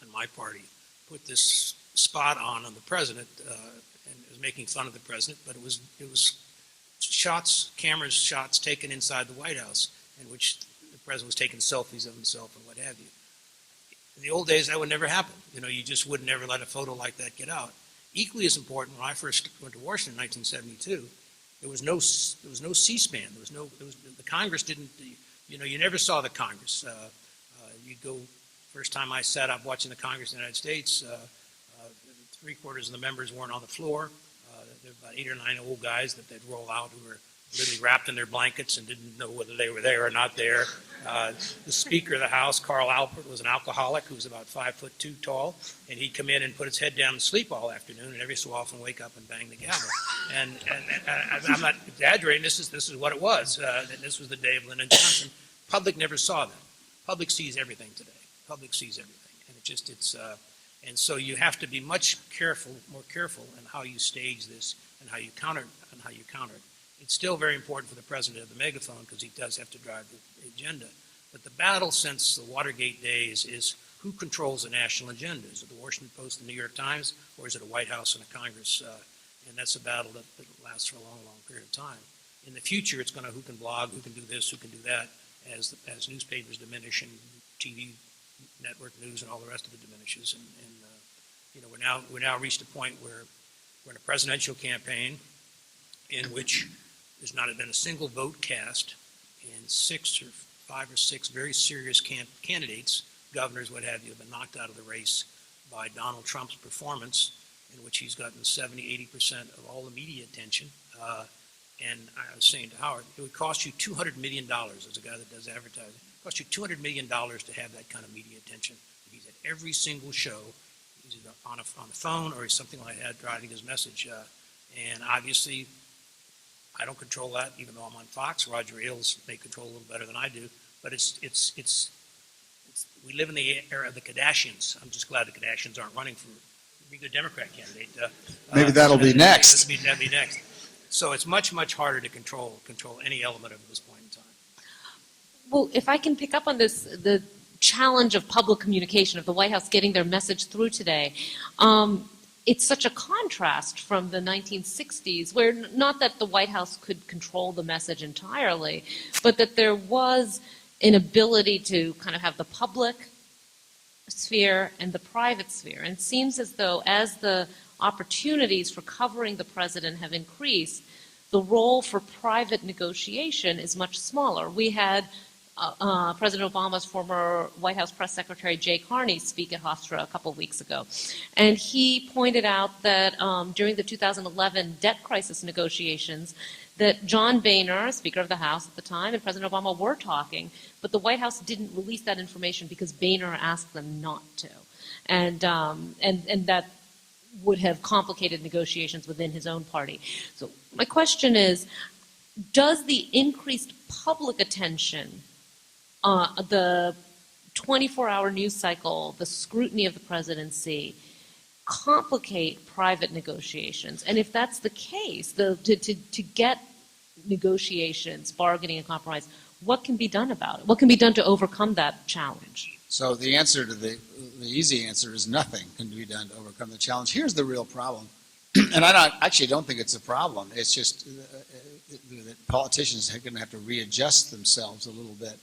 in my party put this spot on the president and was making fun of the president, but it was camera shots taken inside the White House in which the president was taking selfies of himself and what have you. In the old days, that would never happen. You just would never let a photo like that get out. Equally as important, when I first went to Washington in 1972, there was no C-SPAN. The Congress didn't. You never saw the Congress. You'd go. First time I sat up watching the Congress in the United States, 3/4 of the members weren't on the floor. There were about 8 or 9 old guys that they'd roll out who were literally wrapped in their blankets and didn't know whether they were there or not there. The Speaker of the House, Carl Alpert, was an alcoholic who was about 5'2" tall, and he'd come in and put his head down and sleep all afternoon, and every so often wake up and bang the gavel. And I'm not exaggerating. This is what it was. This was the day of Lyndon Johnson. Public never saw that. Public sees everything today. Public sees everything, and and so you have to be more careful in how you stage this and how you counter it. It's still very important for the president of the megaphone because he does have to drive the agenda. But the battle since the Watergate days is who controls the national agenda? Is it the Washington Post, the New York Times, or is it a White House and a Congress? And that's a battle that lasts for a long, long period of time. In the future, it's going to who can blog, who can do this, who can do that, as newspapers diminish and TV network news and all the rest of it diminishes. And we're now reached a point where we're in a presidential campaign in which there's not been a single vote cast, and 5 or 6 very serious candidates, governors, what have you, have been knocked out of the race by Donald Trump's performance, in which he's gotten 70-80% of all the media attention. And I was saying to Howard, it would cost you $200 million, as a guy that does advertising, it would cost you $200 million to have that kind of media attention. He's at every single show. He's either on the phone or he's something like that, driving his message. And obviously, I don't control that, even though I'm on Fox. Roger Ailes may control a little better than I do. But we live in the era of the Kardashians. I'm just glad the Kardashians aren't running for be a good Democrat candidate. Maybe that'll be next. That'd be next. So it's much, much harder to control any element of this point in time. Well, if I can pick up on this, the challenge of public communication, of the White House getting their message through today, it's such a contrast from the 1960s, where not that the White House could control the message entirely, but that there was an ability to kind of have the public sphere and the private sphere. And it seems as though as the opportunities for covering the president have increased, the role for private negotiation is much smaller. We had President Obama's former White House press secretary, Jay Carney, speak at Hofstra a couple of weeks ago. And he pointed out that during the 2011 debt crisis negotiations, that John Boehner, Speaker of the House at the time, and President Obama were talking, but the White House didn't release that information because Boehner asked them not to. And that would have complicated negotiations within his own party. So my question is, does the increased public attention, the 24-hour news cycle, the scrutiny of the presidency, complicate private negotiations? And if that's the case, to get negotiations, bargaining, and compromise, what can be done about it? What can be done to overcome that challenge? So the answer to the easy answer is nothing can be done to overcome the challenge. Here's the real problem, and I actually don't think it's a problem. It's just that politicians are going to have to readjust themselves a little bit.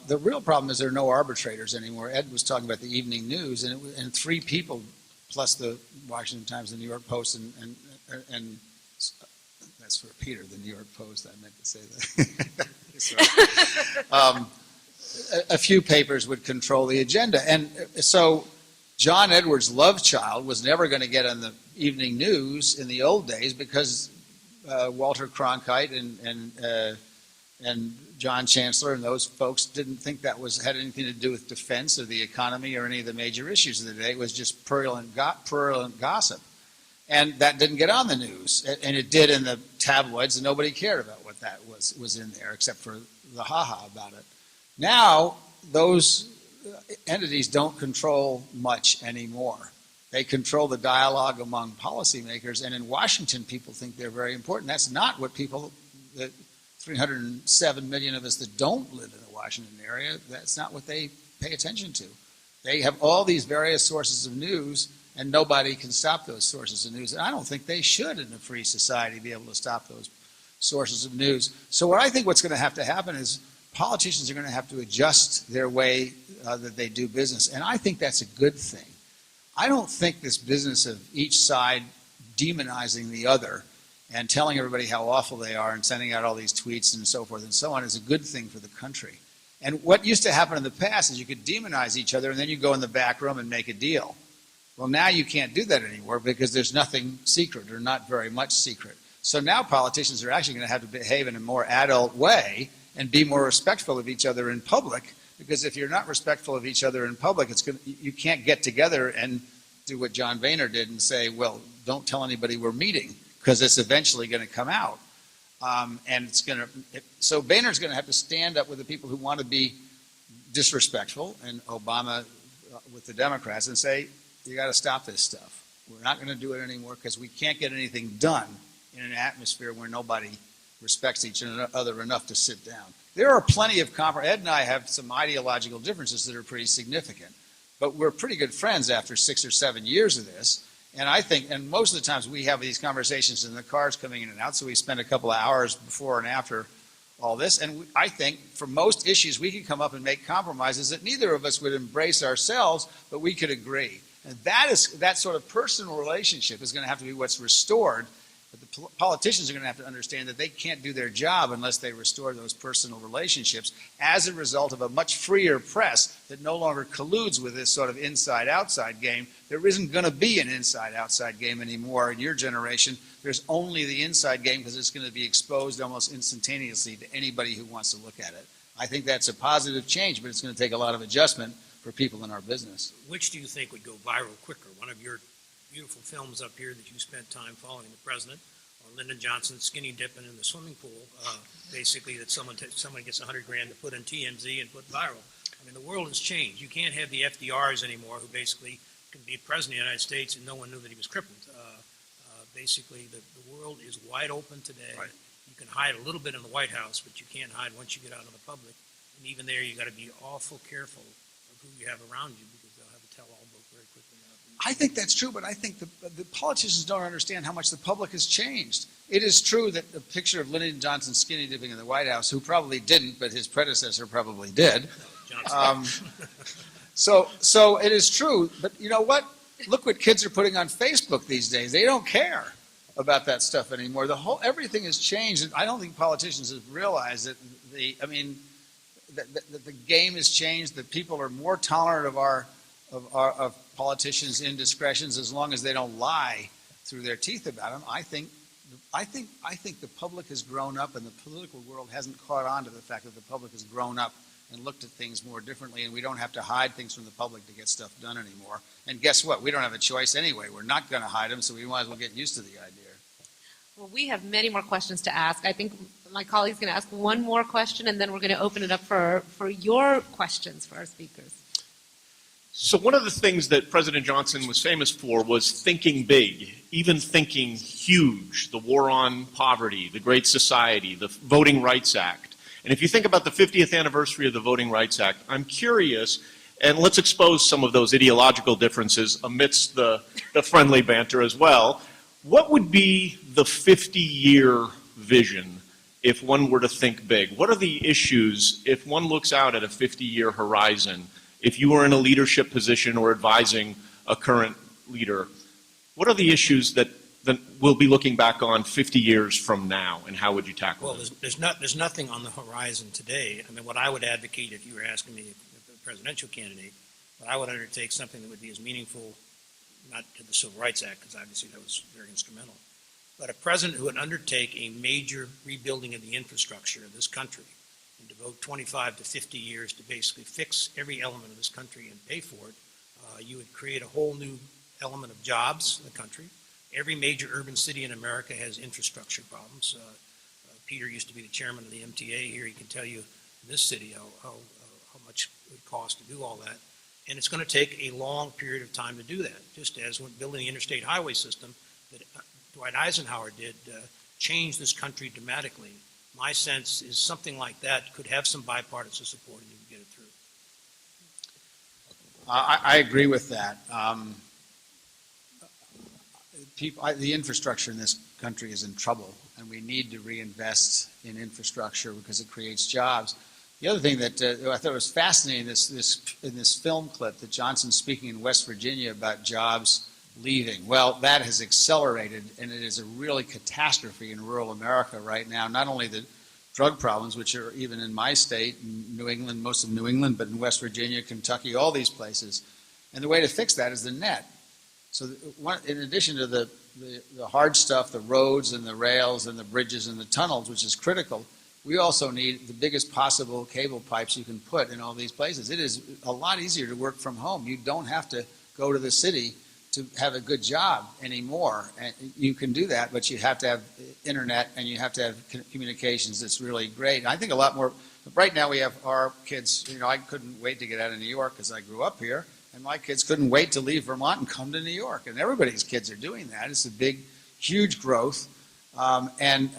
The real problem is there are no arbitrators anymore. Ed was talking about the evening news, and 3 people, plus the Washington Times, the New York Post, and that's for Peter, the New York Post. I meant to say that. A few papers would control the agenda, and so John Edwards' love child was never going to get on the evening news in the old days because Walter Cronkite and John Chancellor and those folks didn't think that had anything to do with defense or the economy or any of the major issues of the day. It was just purulent gossip. And that didn't get on the news. And it did in the tabloids, and nobody cared about what that was in there except for the ha-ha about it. Now, those entities don't control much anymore. They control the dialogue among policymakers, and in Washington, people think they're very important. That's not what people, the 307 million of us that don't live in the Washington area, that's not what they pay attention to. They have all these various sources of news, and nobody can stop those sources of news. And I don't think they should, in a free society, be able to stop those sources of news. So what I think what's going to have to happen is politicians are going to have to adjust their way that they do business. And I think that's a good thing. I don't think this business of each side demonizing the other and telling everybody how awful they are and sending out all these tweets and so forth and so on is a good thing for the country. And what used to happen in the past is you could demonize each other and then you go in the back room and make a deal. Well, now you can't do that anymore because there's nothing secret or not very much secret. So now politicians are actually going to have to behave in a more adult way and be more respectful of each other in public, because if you're not respectful of each other in public, you can't get together and do what John Boehner did and say, well, don't tell anybody we're meeting, because it's eventually going to come out. So Boehner's going to have to stand up with the people who want to be disrespectful, and Obama with the Democrats, and say, you got to stop this stuff. We're not going to do it anymore because we can't get anything done in an atmosphere where nobody respects each other enough to sit down. There are plenty of Ed and I have some ideological differences that are pretty significant. but we're pretty good friends after 6 or 7 years of this. And I think, and most of the times we have these conversations in the cars coming in and out, so we spend a couple of hours before and after all this. And I think for most issues, we could come up and make compromises that neither of us would embrace ourselves, but we could agree. And that sort of personal relationship is going to have to be what's restored. But the politicians are going to have to understand that they can't do their job unless they restore those personal relationships as a result of a much freer press that no longer colludes with this sort of inside-outside game. There isn't going to be an inside-outside game anymore in your generation. There's only the inside game because it's going to be exposed almost instantaneously to anybody who wants to look at it. I think that's a positive change, but it's going to take a lot of adjustment for people in our business. Which do you think would go viral quicker? One of your beautiful films up here that you spent time following the president, or Lyndon Johnson skinny dipping in the swimming pool, basically that someone gets $100 grand to put in TMZ and put viral. I mean, the world has changed. You can't have the FDRs anymore who basically can be president of the United States and no one knew that he was crippled. Basically, the world is wide open today. Right. You can hide a little bit in the White House, but you can't hide once you get out in the public. And even there, you got to be awful careful of who you have around you because they'll have a tell-all book very quickly. I think that's true, but I think the politicians don't understand how much the public has changed. It is true that the picture of Lyndon Johnson skinny dipping in the White House, who probably didn't, but his predecessor probably did. So it is true, but you know what? Look what kids are putting on Facebook these days. They don't care about that stuff anymore. Everything has changed, and I don't think politicians have realized that the game has changed. That people are more tolerant of politicians' indiscretions as long as they don't lie through their teeth about them. I think the public has grown up, and the political world hasn't caught on to the fact that the public has grown up and looked at things more differently, and we don't have to hide things from the public to get stuff done anymore. And guess what? We don't have a choice anyway. We're not going to hide them, so we might as well get used to the idea. Well, we have many more questions to ask. I think my colleague's going to ask one more question, and then we're going to open it up for your questions for our speakers. So one of the things that President Johnson was famous for was thinking big, even thinking huge, the war on poverty, the Great Society, the Voting Rights Act. And if you think about the 50th anniversary of the Voting Rights Act, I'm curious, and let's expose some of those ideological differences amidst the friendly banter as well. What would be the 50-year vision if one were to think big? What are the issues if one looks out at a 50-year horizon? If you were in a leadership position or advising a current leader, what are the issues that we'll be looking back on 50 years from now, and how would you tackle them? Well, there's nothing on the horizon today. I mean, what I would advocate if you were asking me if a presidential candidate, but I would undertake something that would be as meaningful, not to the Civil Rights Act, because obviously that was very instrumental, but a president who would undertake a major rebuilding of the infrastructure of this country and devote 25 to 50 years to basically fix every element of this country and pay for it. You would create a whole new element of jobs in the country. Every major urban city in America has infrastructure problems. Peter used to be the chairman of the MTA here. He can tell you in this city how much it would cost to do all that. And it's going to take a long period of time to do that, just as when building the interstate highway system that Dwight Eisenhower did changed this country dramatically. My sense is something like that could have some bipartisan support and you can get it through. I agree with that. The infrastructure in this country is in trouble, and we need to reinvest in infrastructure because it creates jobs. The other thing that I thought was fascinating in this film clip that Johnson's speaking in West Virginia about jobs leaving. Well, that has accelerated, and it is a really catastrophe in rural America right now. Not only the drug problems, which are even in my state, in New England, most of New England, but in West Virginia, Kentucky, all these places. And the way to fix that is the net. So in addition to the hard stuff, the roads and the rails and the bridges and the tunnels, which is critical, we also need the biggest possible cable pipes you can put in all these places. It is a lot easier to work from home. You don't have to go to the city to have a good job anymore. And you can do that, but you have to have internet and you have to have communications that's really great. And I think a lot more, right now we have our kids, I couldn't wait to get out of New York because I grew up here. And my kids couldn't wait to leave Vermont and come to New York. And everybody's kids are doing that. It's a big, huge growth. And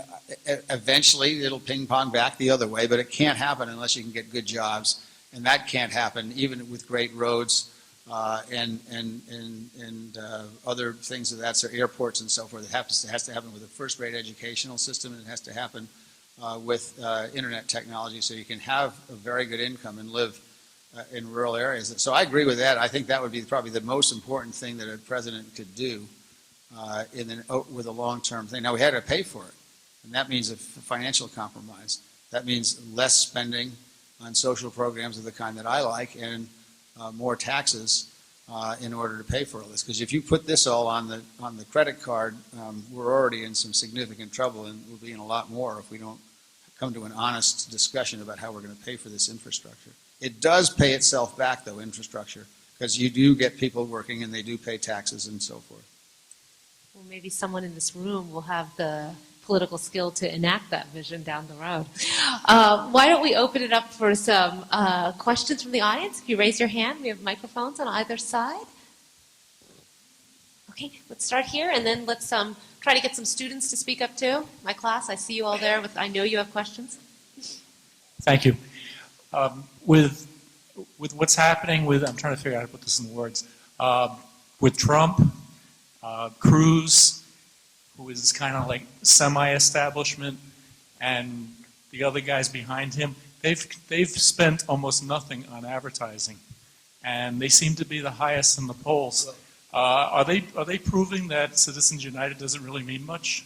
eventually it'll ping pong back the other way, but it can't happen unless you can get good jobs. And that can't happen even with great roads and other things of that sort, airports and so forth. It has to happen with a first-rate educational system, and it has to happen with internet technology, so you can have a very good income and live in rural areas. So I agree with that. I think that would be probably the most important thing that a president could do with a long-term thing. Now, we had to pay for it, and that means a financial compromise. That means less spending on social programs of the kind that I like, and more taxes in order to pay for all this. Because if you put this all on the credit card, we're already in some significant trouble, and we'll be in a lot more if we don't come to an honest discussion about how we're going to pay for this infrastructure. It does pay itself back, though, infrastructure, because you do get people working and they do pay taxes and so forth. Well, maybe someone in this room will have the political skill to enact that vision down the road. Why don't we open it up for some questions from the audience? If you raise your hand, we have microphones on either side. Okay, let's start here, and then let's try to get some students to speak up too. My class, I see you all there. I know you have questions. Thank you. With what's happening with, I'm trying to figure out how to put this in words, with Trump, Cruz, who is kind of like semi-establishment, and the other guys behind him, they've spent almost nothing on advertising, and they seem to be the highest in the polls. Are they proving that Citizens United doesn't really mean much?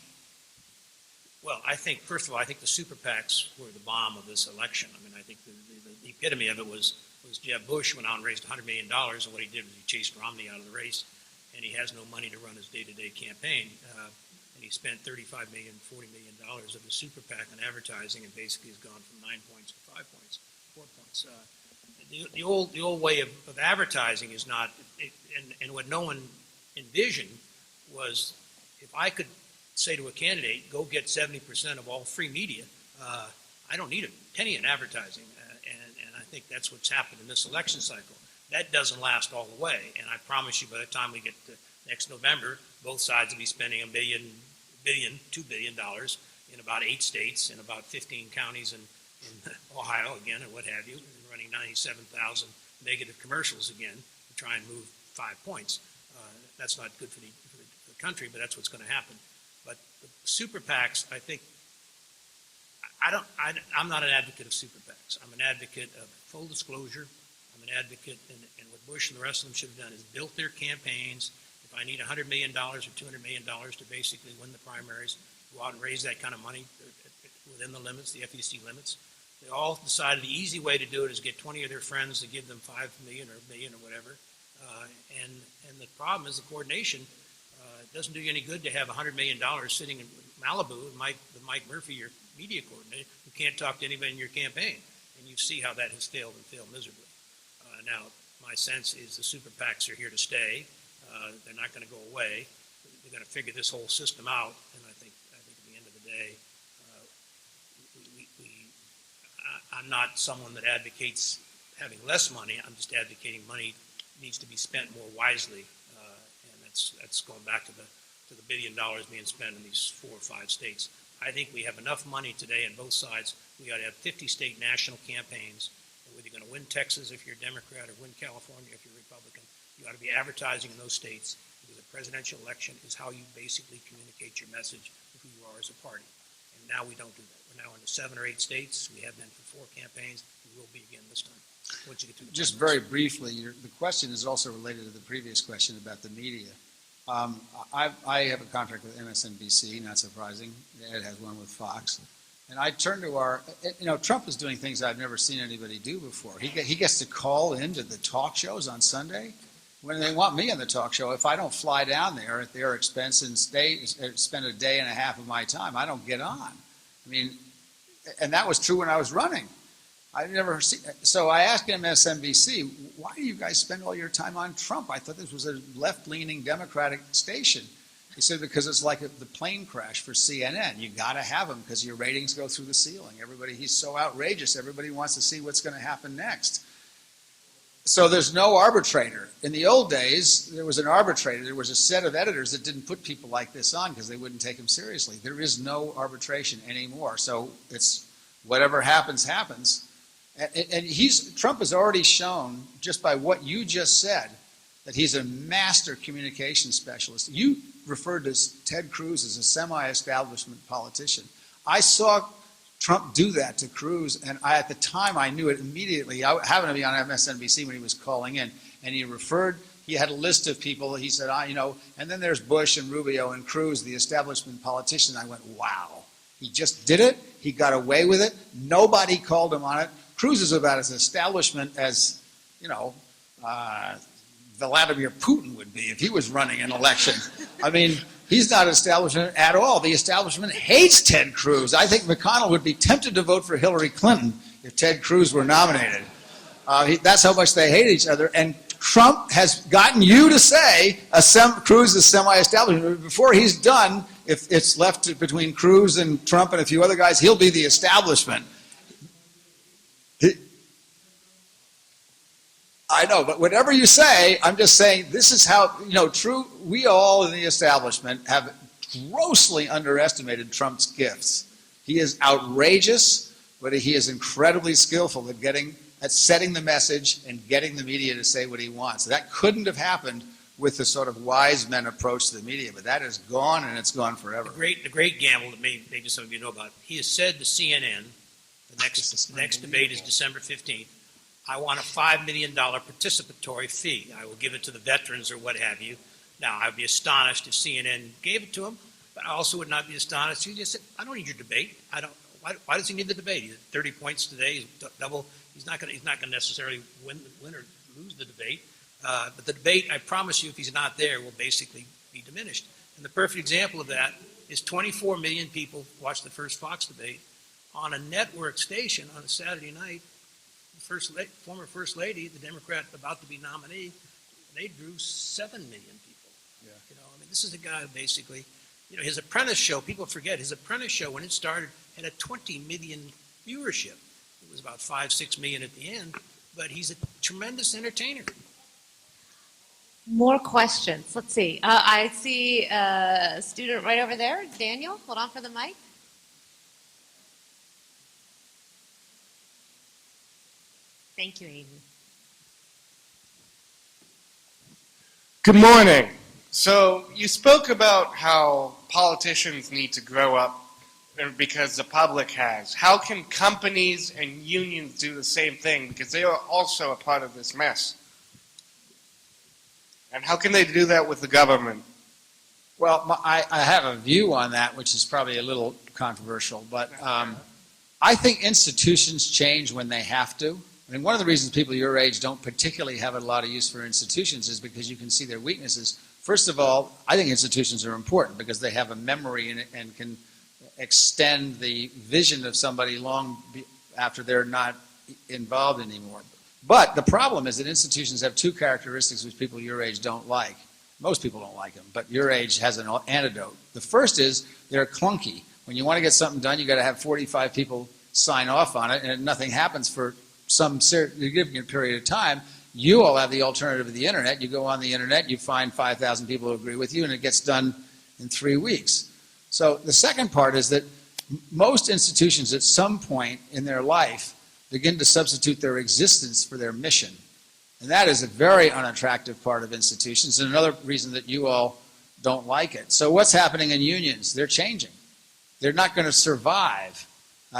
Well, I think, first of all, I think the super PACs were the bomb of this election. I mean, I think the epitome of it was Jeb Bush went out and raised $100 million, and what he did was he chased Romney out of the race, and he has no money to run his day-to-day campaign. And he spent $35 million, $40 million of the super PAC on advertising, and basically has gone from 9 points to 5 points, 4 points. The old way of advertising is not, and what no one envisioned was, if I could say to a candidate, go get 70% of all free media, I don't need a penny in advertising, and I think that's what's happened in this election cycle. That doesn't last all the way, and I promise you, by the time we get to next November, both sides will be spending $2 billion in about 8 states, in about 15 counties in Ohio again, or what have you, and running 97,000 negative commercials again to try and move 5 points. That's not good for the country, but that's what's going to happen. But the super PACs, I think, I'm not an advocate of super PACs. I'm an advocate of full disclosure. I'm an advocate, and what Bush and the rest of them should have done is built their campaigns. If I need $100 million or $200 million to basically win the primaries, go out and raise that kind of money within the limits, the FEC limits. They all decided the easy way to do it is get 20 of their friends to give them $5 million or $1 million or whatever. And the problem is the coordination. It doesn't do you any good to have $100 million sitting in Malibu with Mike Murphy, your media coordinator, who can't talk to anybody in your campaign. And you see how that has failed and failed miserably. Now, my sense is the super PACs are here to stay. They're not going to go away. They're going to figure this whole system out. And I think at the end of the day, I'm not someone that advocates having less money. I'm just advocating money needs to be spent more wisely. And that's going back to the $1 billion being spent in these 4 or 5 states. I think we have enough money today on both sides. We ought to have 50-state national campaigns. Whether you're going to win Texas if you're a Democrat or win California if you're a Republican, you ought to be advertising in those states, because a presidential election is how you basically communicate your message of who you are as a party. And now we don't do that. We're now into 7 or 8 states. We have been for 4 campaigns. We will be again this time. Once you get through the Just very briefly, the question is also related to the previous question about the media. I have a contract with MSNBC, not surprising. Ed has one with Fox. And I turn to Trump is doing things I've never seen anybody do before. He gets to call into the talk shows on Sunday when they want me on the talk show. If I don't fly down there at their expense and spend a day and a half of my time, I don't get on. I mean, and that was true when I was running. So I asked MSNBC, why do you guys spend all your time on Trump? I thought this was a left-leaning Democratic station. He said, because it's like the plane crash for CNN. You got to have him because your ratings go through the ceiling. He's so outrageous. Everybody wants to see what's going to happen next. So there's no arbitrator. In the old days, there was an arbitrator. There was a set of editors that didn't put people like this on because they wouldn't take him seriously. There is no arbitration anymore. So it's whatever happens, happens. And Trump has already shown, just by what you just said, that he's a master communication specialist. You referred to Ted Cruz as a semi-establishment politician. I saw Trump do that to Cruz, and at the time I knew it immediately. I happened to be on MSNBC when he was calling in, and he had a list of people. He said, and then there's Bush and Rubio and Cruz, the establishment politician. I went, wow. He just did it. He got away with it. Nobody called him on it. Cruz is about as establishment as, Vladimir Putin would be if he was running an election. I mean, he's not establishment at all. The establishment hates Ted Cruz. I think McConnell would be tempted to vote for Hillary Clinton if Ted Cruz were nominated. That's how much they hate each other. And Trump has gotten you to say Cruz is semi-establishment. Before he's done, if it's left between Cruz and Trump and a few other guys, he'll be the establishment. I know, but whatever you say, I'm just saying this is how, we all in the establishment have grossly underestimated Trump's gifts. He is outrageous, but he is incredibly skillful at setting the message and getting the media to say what he wants. That couldn't have happened with the sort of wise men approach to the media, but that is gone, and it's gone forever. The great gamble that maybe some of you know about, he has said to CNN, the next debate is December 15th, I want a $5 million participatory fee. I will give it to the veterans or what have you. Now, I'd be astonished if CNN gave it to him, but I also would not be astonished. He just said, I don't need your debate. Why does he need the debate? He's at 30 points today. He's double. He's not going to necessarily win or lose the debate. But the debate, I promise you, if he's not there, will basically be diminished. And the perfect example of that is 24 million people watched the first Fox debate on a network station on a Saturday night. Former First Lady, the Democrat about to be nominee, they drew 7 million people. Yeah. This is a guy who basically, his Apprentice show, people forget, his Apprentice show, when it started, had a 20 million viewership. It was about 5-6 million at the end, but he's a tremendous entertainer. More questions. Let's see. I see a student right over there. Daniel, hold on for the mic. Thank you, Aiden. Good morning. So you spoke about how politicians need to grow up because the public has. How can companies and unions do the same thing? Because they are also a part of this mess. And how can they do that with the government? Well, I have a view on that, which is probably a little controversial, but I think institutions change when they have to. One of the reasons people your age don't particularly have a lot of use for institutions is because you can see their weaknesses. First of all, I think institutions are important because they have a memory and can extend the vision of somebody long after they're not involved anymore. But the problem is that institutions have two characteristics which people your age don't like. Most people don't like them, but your age has an antidote. The first is they're clunky. When you want to get something done, you got to have 45 people sign off on it, and nothing happens for some significant period of time. You all have the alternative of the internet. You go on the internet, you find 5,000 people who agree with you, and it gets done in 3 weeks. So the second part is that most institutions at some point in their life begin to substitute their existence for their mission. And that is a very unattractive part of institutions, and another reason that you all don't like it. So what's happening in unions? They're changing. They're not going to survive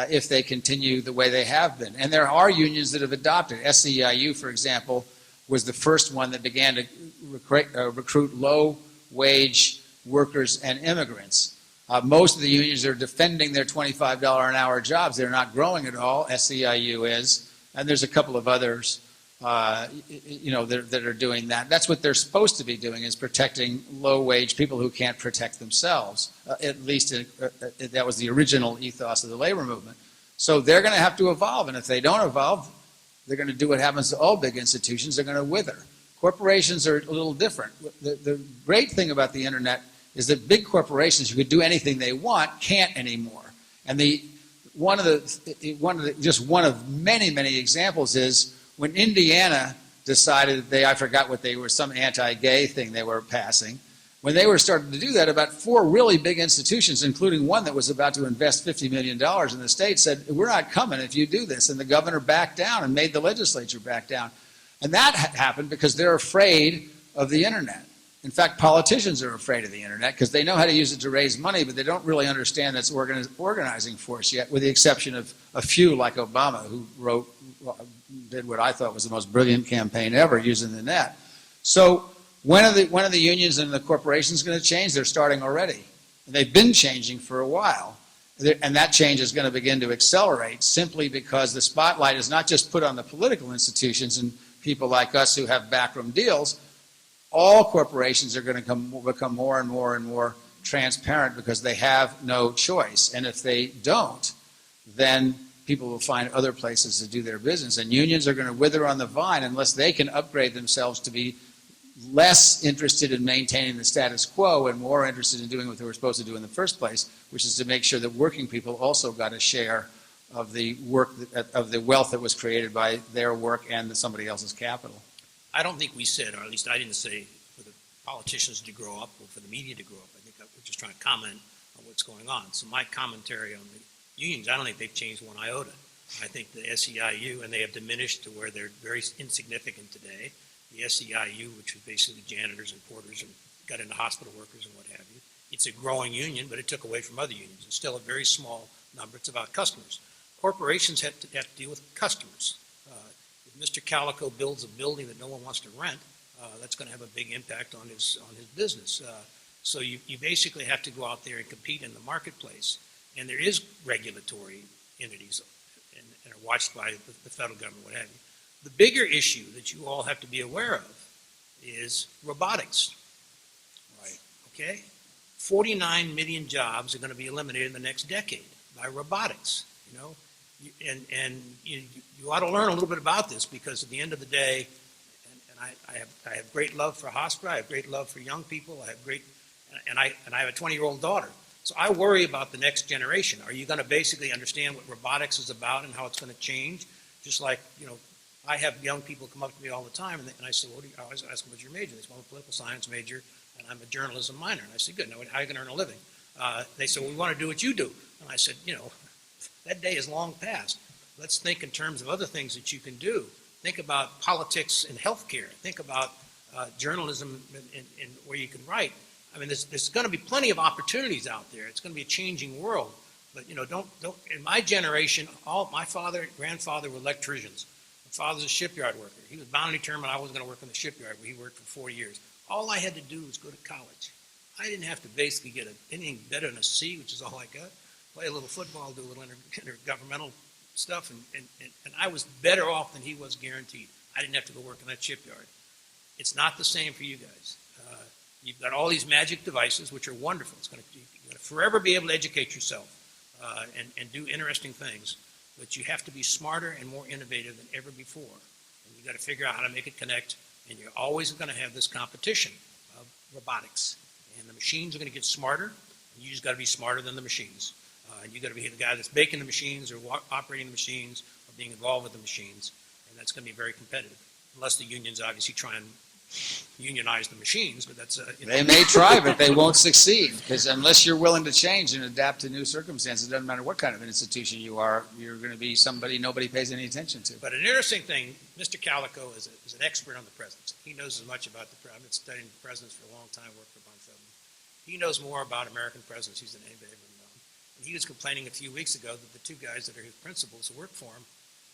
if they continue the way they have been. And there are unions that have adopted. SEIU, for example, was the first one that began to recruit low-wage workers and immigrants. Most of the unions are defending their $25 an hour jobs. They're not growing at all. SEIU is. And there's a couple of others that are doing that. That's what they're supposed to be doing, is protecting low-wage people who can't protect themselves. At least that was the original ethos of the labor movement. So they're going to have to evolve, and if they don't evolve, they're going to do what happens to all big institutions. They're going to wither. Corporations are a little different. The great thing about the internet is that big corporations who could do anything they want can't anymore. And one of many examples is when Indiana decided I forgot what they were, some anti-gay thing they were passing. When they were starting to do that, about 4 really big institutions, including one that was about to invest $50 million in the state, said, we're not coming if you do this. And the governor backed down and made the legislature back down. And that happened because they're afraid of the internet. In fact, politicians are afraid of the internet because they know how to use it to raise money, but they don't really understand its organizing force yet, with the exception of a few like Obama, who did what I thought was the most brilliant campaign ever using the net. So when are the unions and the corporations going to change? They're starting already. They've been changing for a while. And that change is going to begin to accelerate simply because the spotlight is not just put on the political institutions and people like us who have backroom deals. All corporations are going to become more and more and more transparent because they have no choice. And if they don't, then people will find other places to do their business. And unions are going to wither on the vine unless they can upgrade themselves to be less interested in maintaining the status quo and more interested in doing what they were supposed to do in the first place, which is to make sure that working people also got a share of the work, of the wealth that was created by their work and somebody else's capital. I don't think we said, or at least I didn't say, for the politicians to grow up or for the media to grow up. I think we're just trying to comment on what's going on. So my commentary on the unions, I don't think they've changed one iota. I think the SEIU, and they have diminished to where they're very insignificant today. The SEIU, which was basically janitors and porters and got into hospital workers and what have you. It's a growing union, but it took away from other unions. It's still a very small number. It's about customers. Corporations have to deal with customers. If Mr. Kalikow builds a building that no one wants to rent, that's going to have a big impact on his business. So you basically have to go out there and compete in the marketplace. And there is regulatory entities and are watched by the federal government, what have you. The bigger issue that you all have to be aware of is robotics. Right. Okay? 49 million jobs are going to be eliminated in the next decade by robotics. You know, and you ought to learn a little bit about this because at the end of the day, and I have great love for Hofstra, I have great love for young people, I have a 20-year-old daughter. So I worry about the next generation. Are you going to basically understand what robotics is about and how it's going to change? Just like, you know, I have young people come up to me all the time, and I say, I always ask them, what's your major? They say, well, I'm a political science major, and I'm a journalism minor. And I say, good, now how are you going to earn a living? They say, well, we want to do what you do. And I said, you know, that day is long past. Let's think in terms of other things that you can do. Think about politics and healthcare. Think about journalism and where you can write. I mean, there's going to be plenty of opportunities out there. It's going to be a changing world. But, you know, don't in my generation, all my father and grandfather were electricians. My father's a shipyard worker. He was bound and determined I wasn't going to work in the shipyard where he worked for 4 years. All I had to do was go to college. I didn't have to basically get anything better than a C, which is all I got. Play a little football, do a little intergovernmental stuff, and I was better off than he was guaranteed. I didn't have to go work in that shipyard. It's not the same for you guys. You've got all these magic devices, which are wonderful. You're going to forever be able to educate yourself and do interesting things, but you have to be smarter and more innovative than ever before. And you've got to figure out how to make it connect, and you're always going to have this competition of robotics. And the machines are going to get smarter, and you just got to be smarter than the machines. And you got to be the guy that's making the machines or operating the machines or being involved with the machines, and that's going to be very competitive. Unless the unions obviously try and unionize the machines, but that's They may try, but they won't succeed because unless you're willing to change and adapt to new circumstances, it doesn't matter what kind of an institution you are, you're going to be somebody nobody pays any attention to. But an interesting thing, Mr. Kalikow is an expert on the presidency. He knows as much about the president. I've been studying the presidents for a long time, worked for a bunch of them. He knows more about American presidencies than anybody ever known. And he was complaining a few weeks ago that the two guys that are his principals who work for him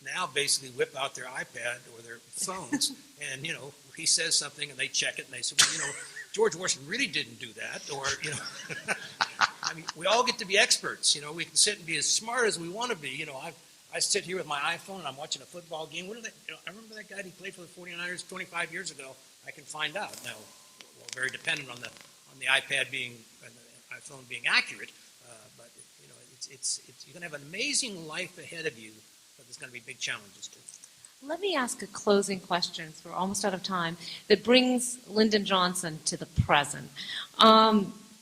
now basically whip out their iPad or their phones and, you know, he says something and they check it and they say, well, you know, George Washington really didn't do that. Or, you know, I mean, we all get to be experts. You know, we can sit and be as smart as we want to be. You know, I sit here with my iPhone and I'm watching a football game. What are they, you know, I remember that guy who played for the 49ers 25 years ago. I can find out. Now, well, very dependent on the iPad being, and the iPhone being accurate. But, you know, it's you're going to have an amazing life ahead of you, but there's going to be big challenges too. Let me ask a closing question, so we're almost out of time, that brings Lyndon Johnson to the present.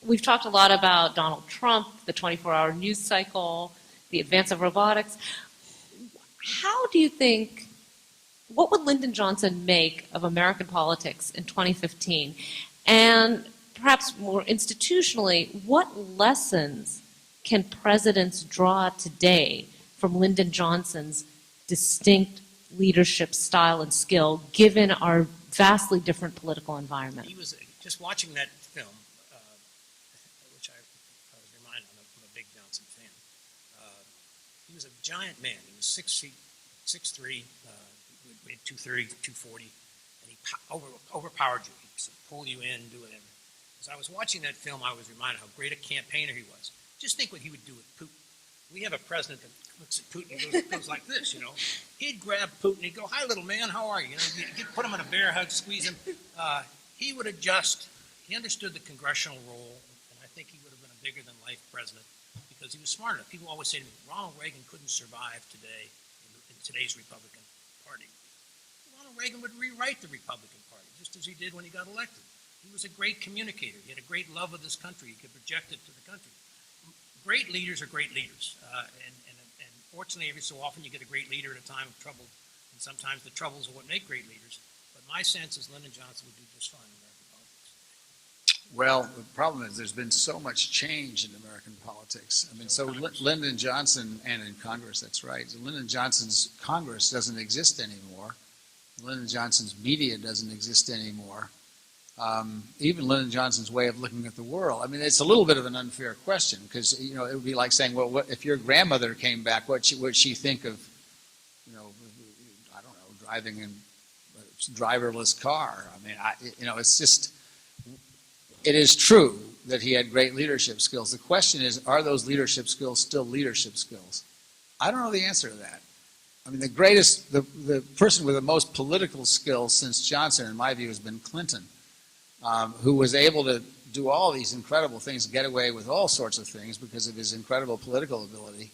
We've talked a lot about Donald Trump, the 24-hour news cycle, the advance of robotics. How do you think, what would Lyndon Johnson make of American politics in 2015? And perhaps more institutionally, what lessons can presidents draw today from Lyndon Johnson's distinct leadership style and skill given our vastly different political environment? He was just watching that film, which I was reminded I'm a big Johnson fan. He was a giant man. He was 6'3", weighed 230, 240, and he overpowered you. He would pull you in, do whatever. As I was watching that film, I was reminded how great a campaigner he was. Just think what he would do with Putin. We have a president that looks at Putin and goes like this, you know. He'd grab Putin, he'd go, "Hi, little man, how are you?" You know, you'd put him in a bear hug, squeeze him. He would adjust. He understood the congressional role, and I think he would have been a bigger-than-life president because he was smart enough. People always say to me, Ronald Reagan couldn't survive today in today's Republican Party. Ronald Reagan would rewrite the Republican Party, just as he did when he got elected. He was a great communicator. He had a great love of this country. He could project it to the country. Great leaders are great leaders, and fortunately, every so often you get a great leader at a time of trouble, and sometimes the troubles are what make great leaders. But my sense is Lyndon Johnson would do just fine in American politics. Well, the problem is there's been so much change in American politics. I mean, so Lyndon Johnson, and in Congress, that's right. So Lyndon Johnson's Congress doesn't exist anymore. Lyndon Johnson's media doesn't exist anymore. Even Lyndon Johnson's way of looking at the world. I mean, it's a little bit of an unfair question because, you know, it would be like saying, well, what, if your grandmother came back, what would she think of, you know, I don't know, driving in a driverless car? I mean, you know, it's just, it is true that he had great leadership skills. The question is, are those leadership skills still leadership skills? I don't know the answer to that. I mean, the person with the most political skills since Johnson, in my view, has been Clinton. Who was able to do all these incredible things, get away with all sorts of things because of his incredible political ability.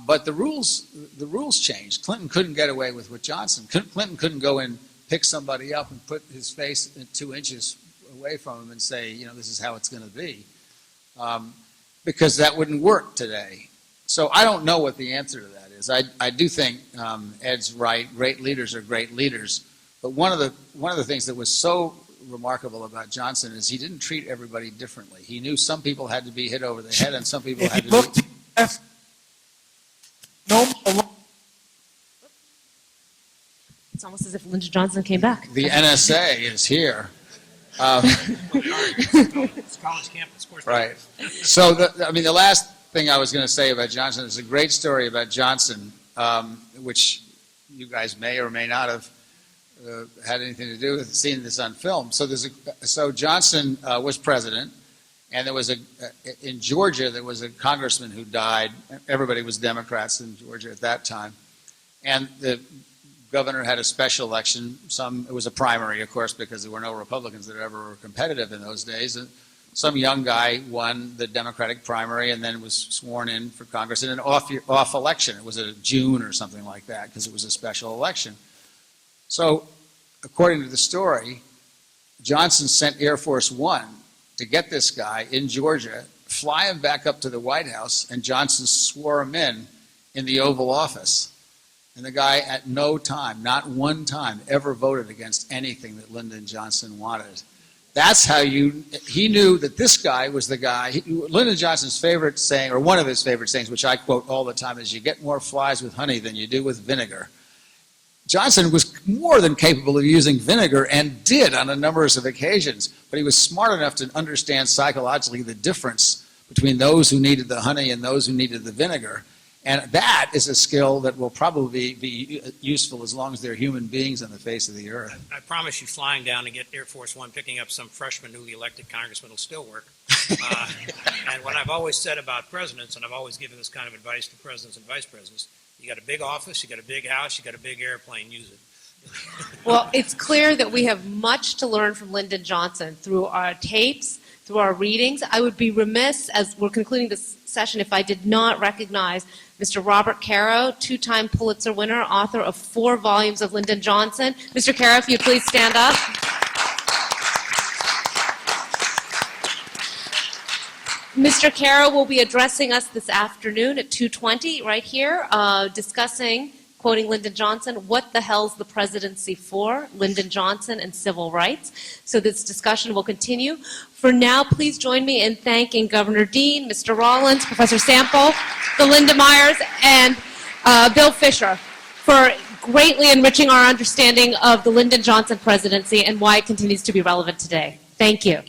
But the rules changed. Clinton couldn't get away with Johnson. Clinton couldn't go and pick somebody up and put his face 2 inches away from him and say, you know, this is how it's going to be, because that wouldn't work today. So I don't know what the answer to that is. I do think Ed's right. Great leaders are great leaders. But one of the things that was so remarkable about Johnson is he didn't treat everybody differently. He knew some people had to be hit over the head and some people had to be... It's almost as if Lyndon Johnson came back. The NSA is here. It's college campus, of course. Right. So, the last thing I was going to say about Johnson is a great story about Johnson, which you guys may or may not have had anything to do with seeing this on film. So Johnson was president, and there was in Georgia there was a congressman who died. Everybody was Democrats in Georgia at that time, and the governor had a special election. It was a primary, of course, because there were no Republicans that ever were competitive in those days. And some young guy won the Democratic primary and then was sworn in for Congress in an off election. It was a June or something like that because it was a special election. So, according to the story, Johnson sent Air Force One to get this guy in Georgia, fly him back up to the White House, and Johnson swore him in the Oval Office. And the guy at no time, not one time, ever voted against anything that Lyndon Johnson wanted. That's how he knew that this guy was the guy. Lyndon Johnson's favorite saying, or one of his favorite sayings, which I quote all the time, is you get more flies with honey than you do with vinegar. Johnson was more than capable of using vinegar and did on a number of occasions, but he was smart enough to understand psychologically the difference between those who needed the honey and those who needed the vinegar. And that is a skill that will probably be useful as long as there are human beings on the face of the earth. I promise you flying down to get Air Force One, picking up some freshman newly elected congressman will still work. And what I've always said about presidents, and I've always given this kind of advice to presidents and vice presidents, you got a big office, you got a big house, you got a big airplane, use it. Well, it's clear that we have much to learn from Lyndon Johnson through our tapes, through our readings. I would be remiss, as we're concluding this session, if I did not recognize Mr. Robert Caro, two-time Pulitzer winner, author of 4 volumes of Lyndon Johnson. Mr. Caro, if you'd please stand up. Mr. Caro will be addressing us this afternoon at 2:20 right here, discussing, quoting Lyndon Johnson, "What the hell's the presidency for? Lyndon Johnson and civil rights." So this discussion will continue. For now, please join me in thanking Governor Deane, Mr. Rollins, Professor Sample, the Linda Myers, and Bill Fisher for greatly enriching our understanding of the Lyndon Johnson presidency and why it continues to be relevant today. Thank you.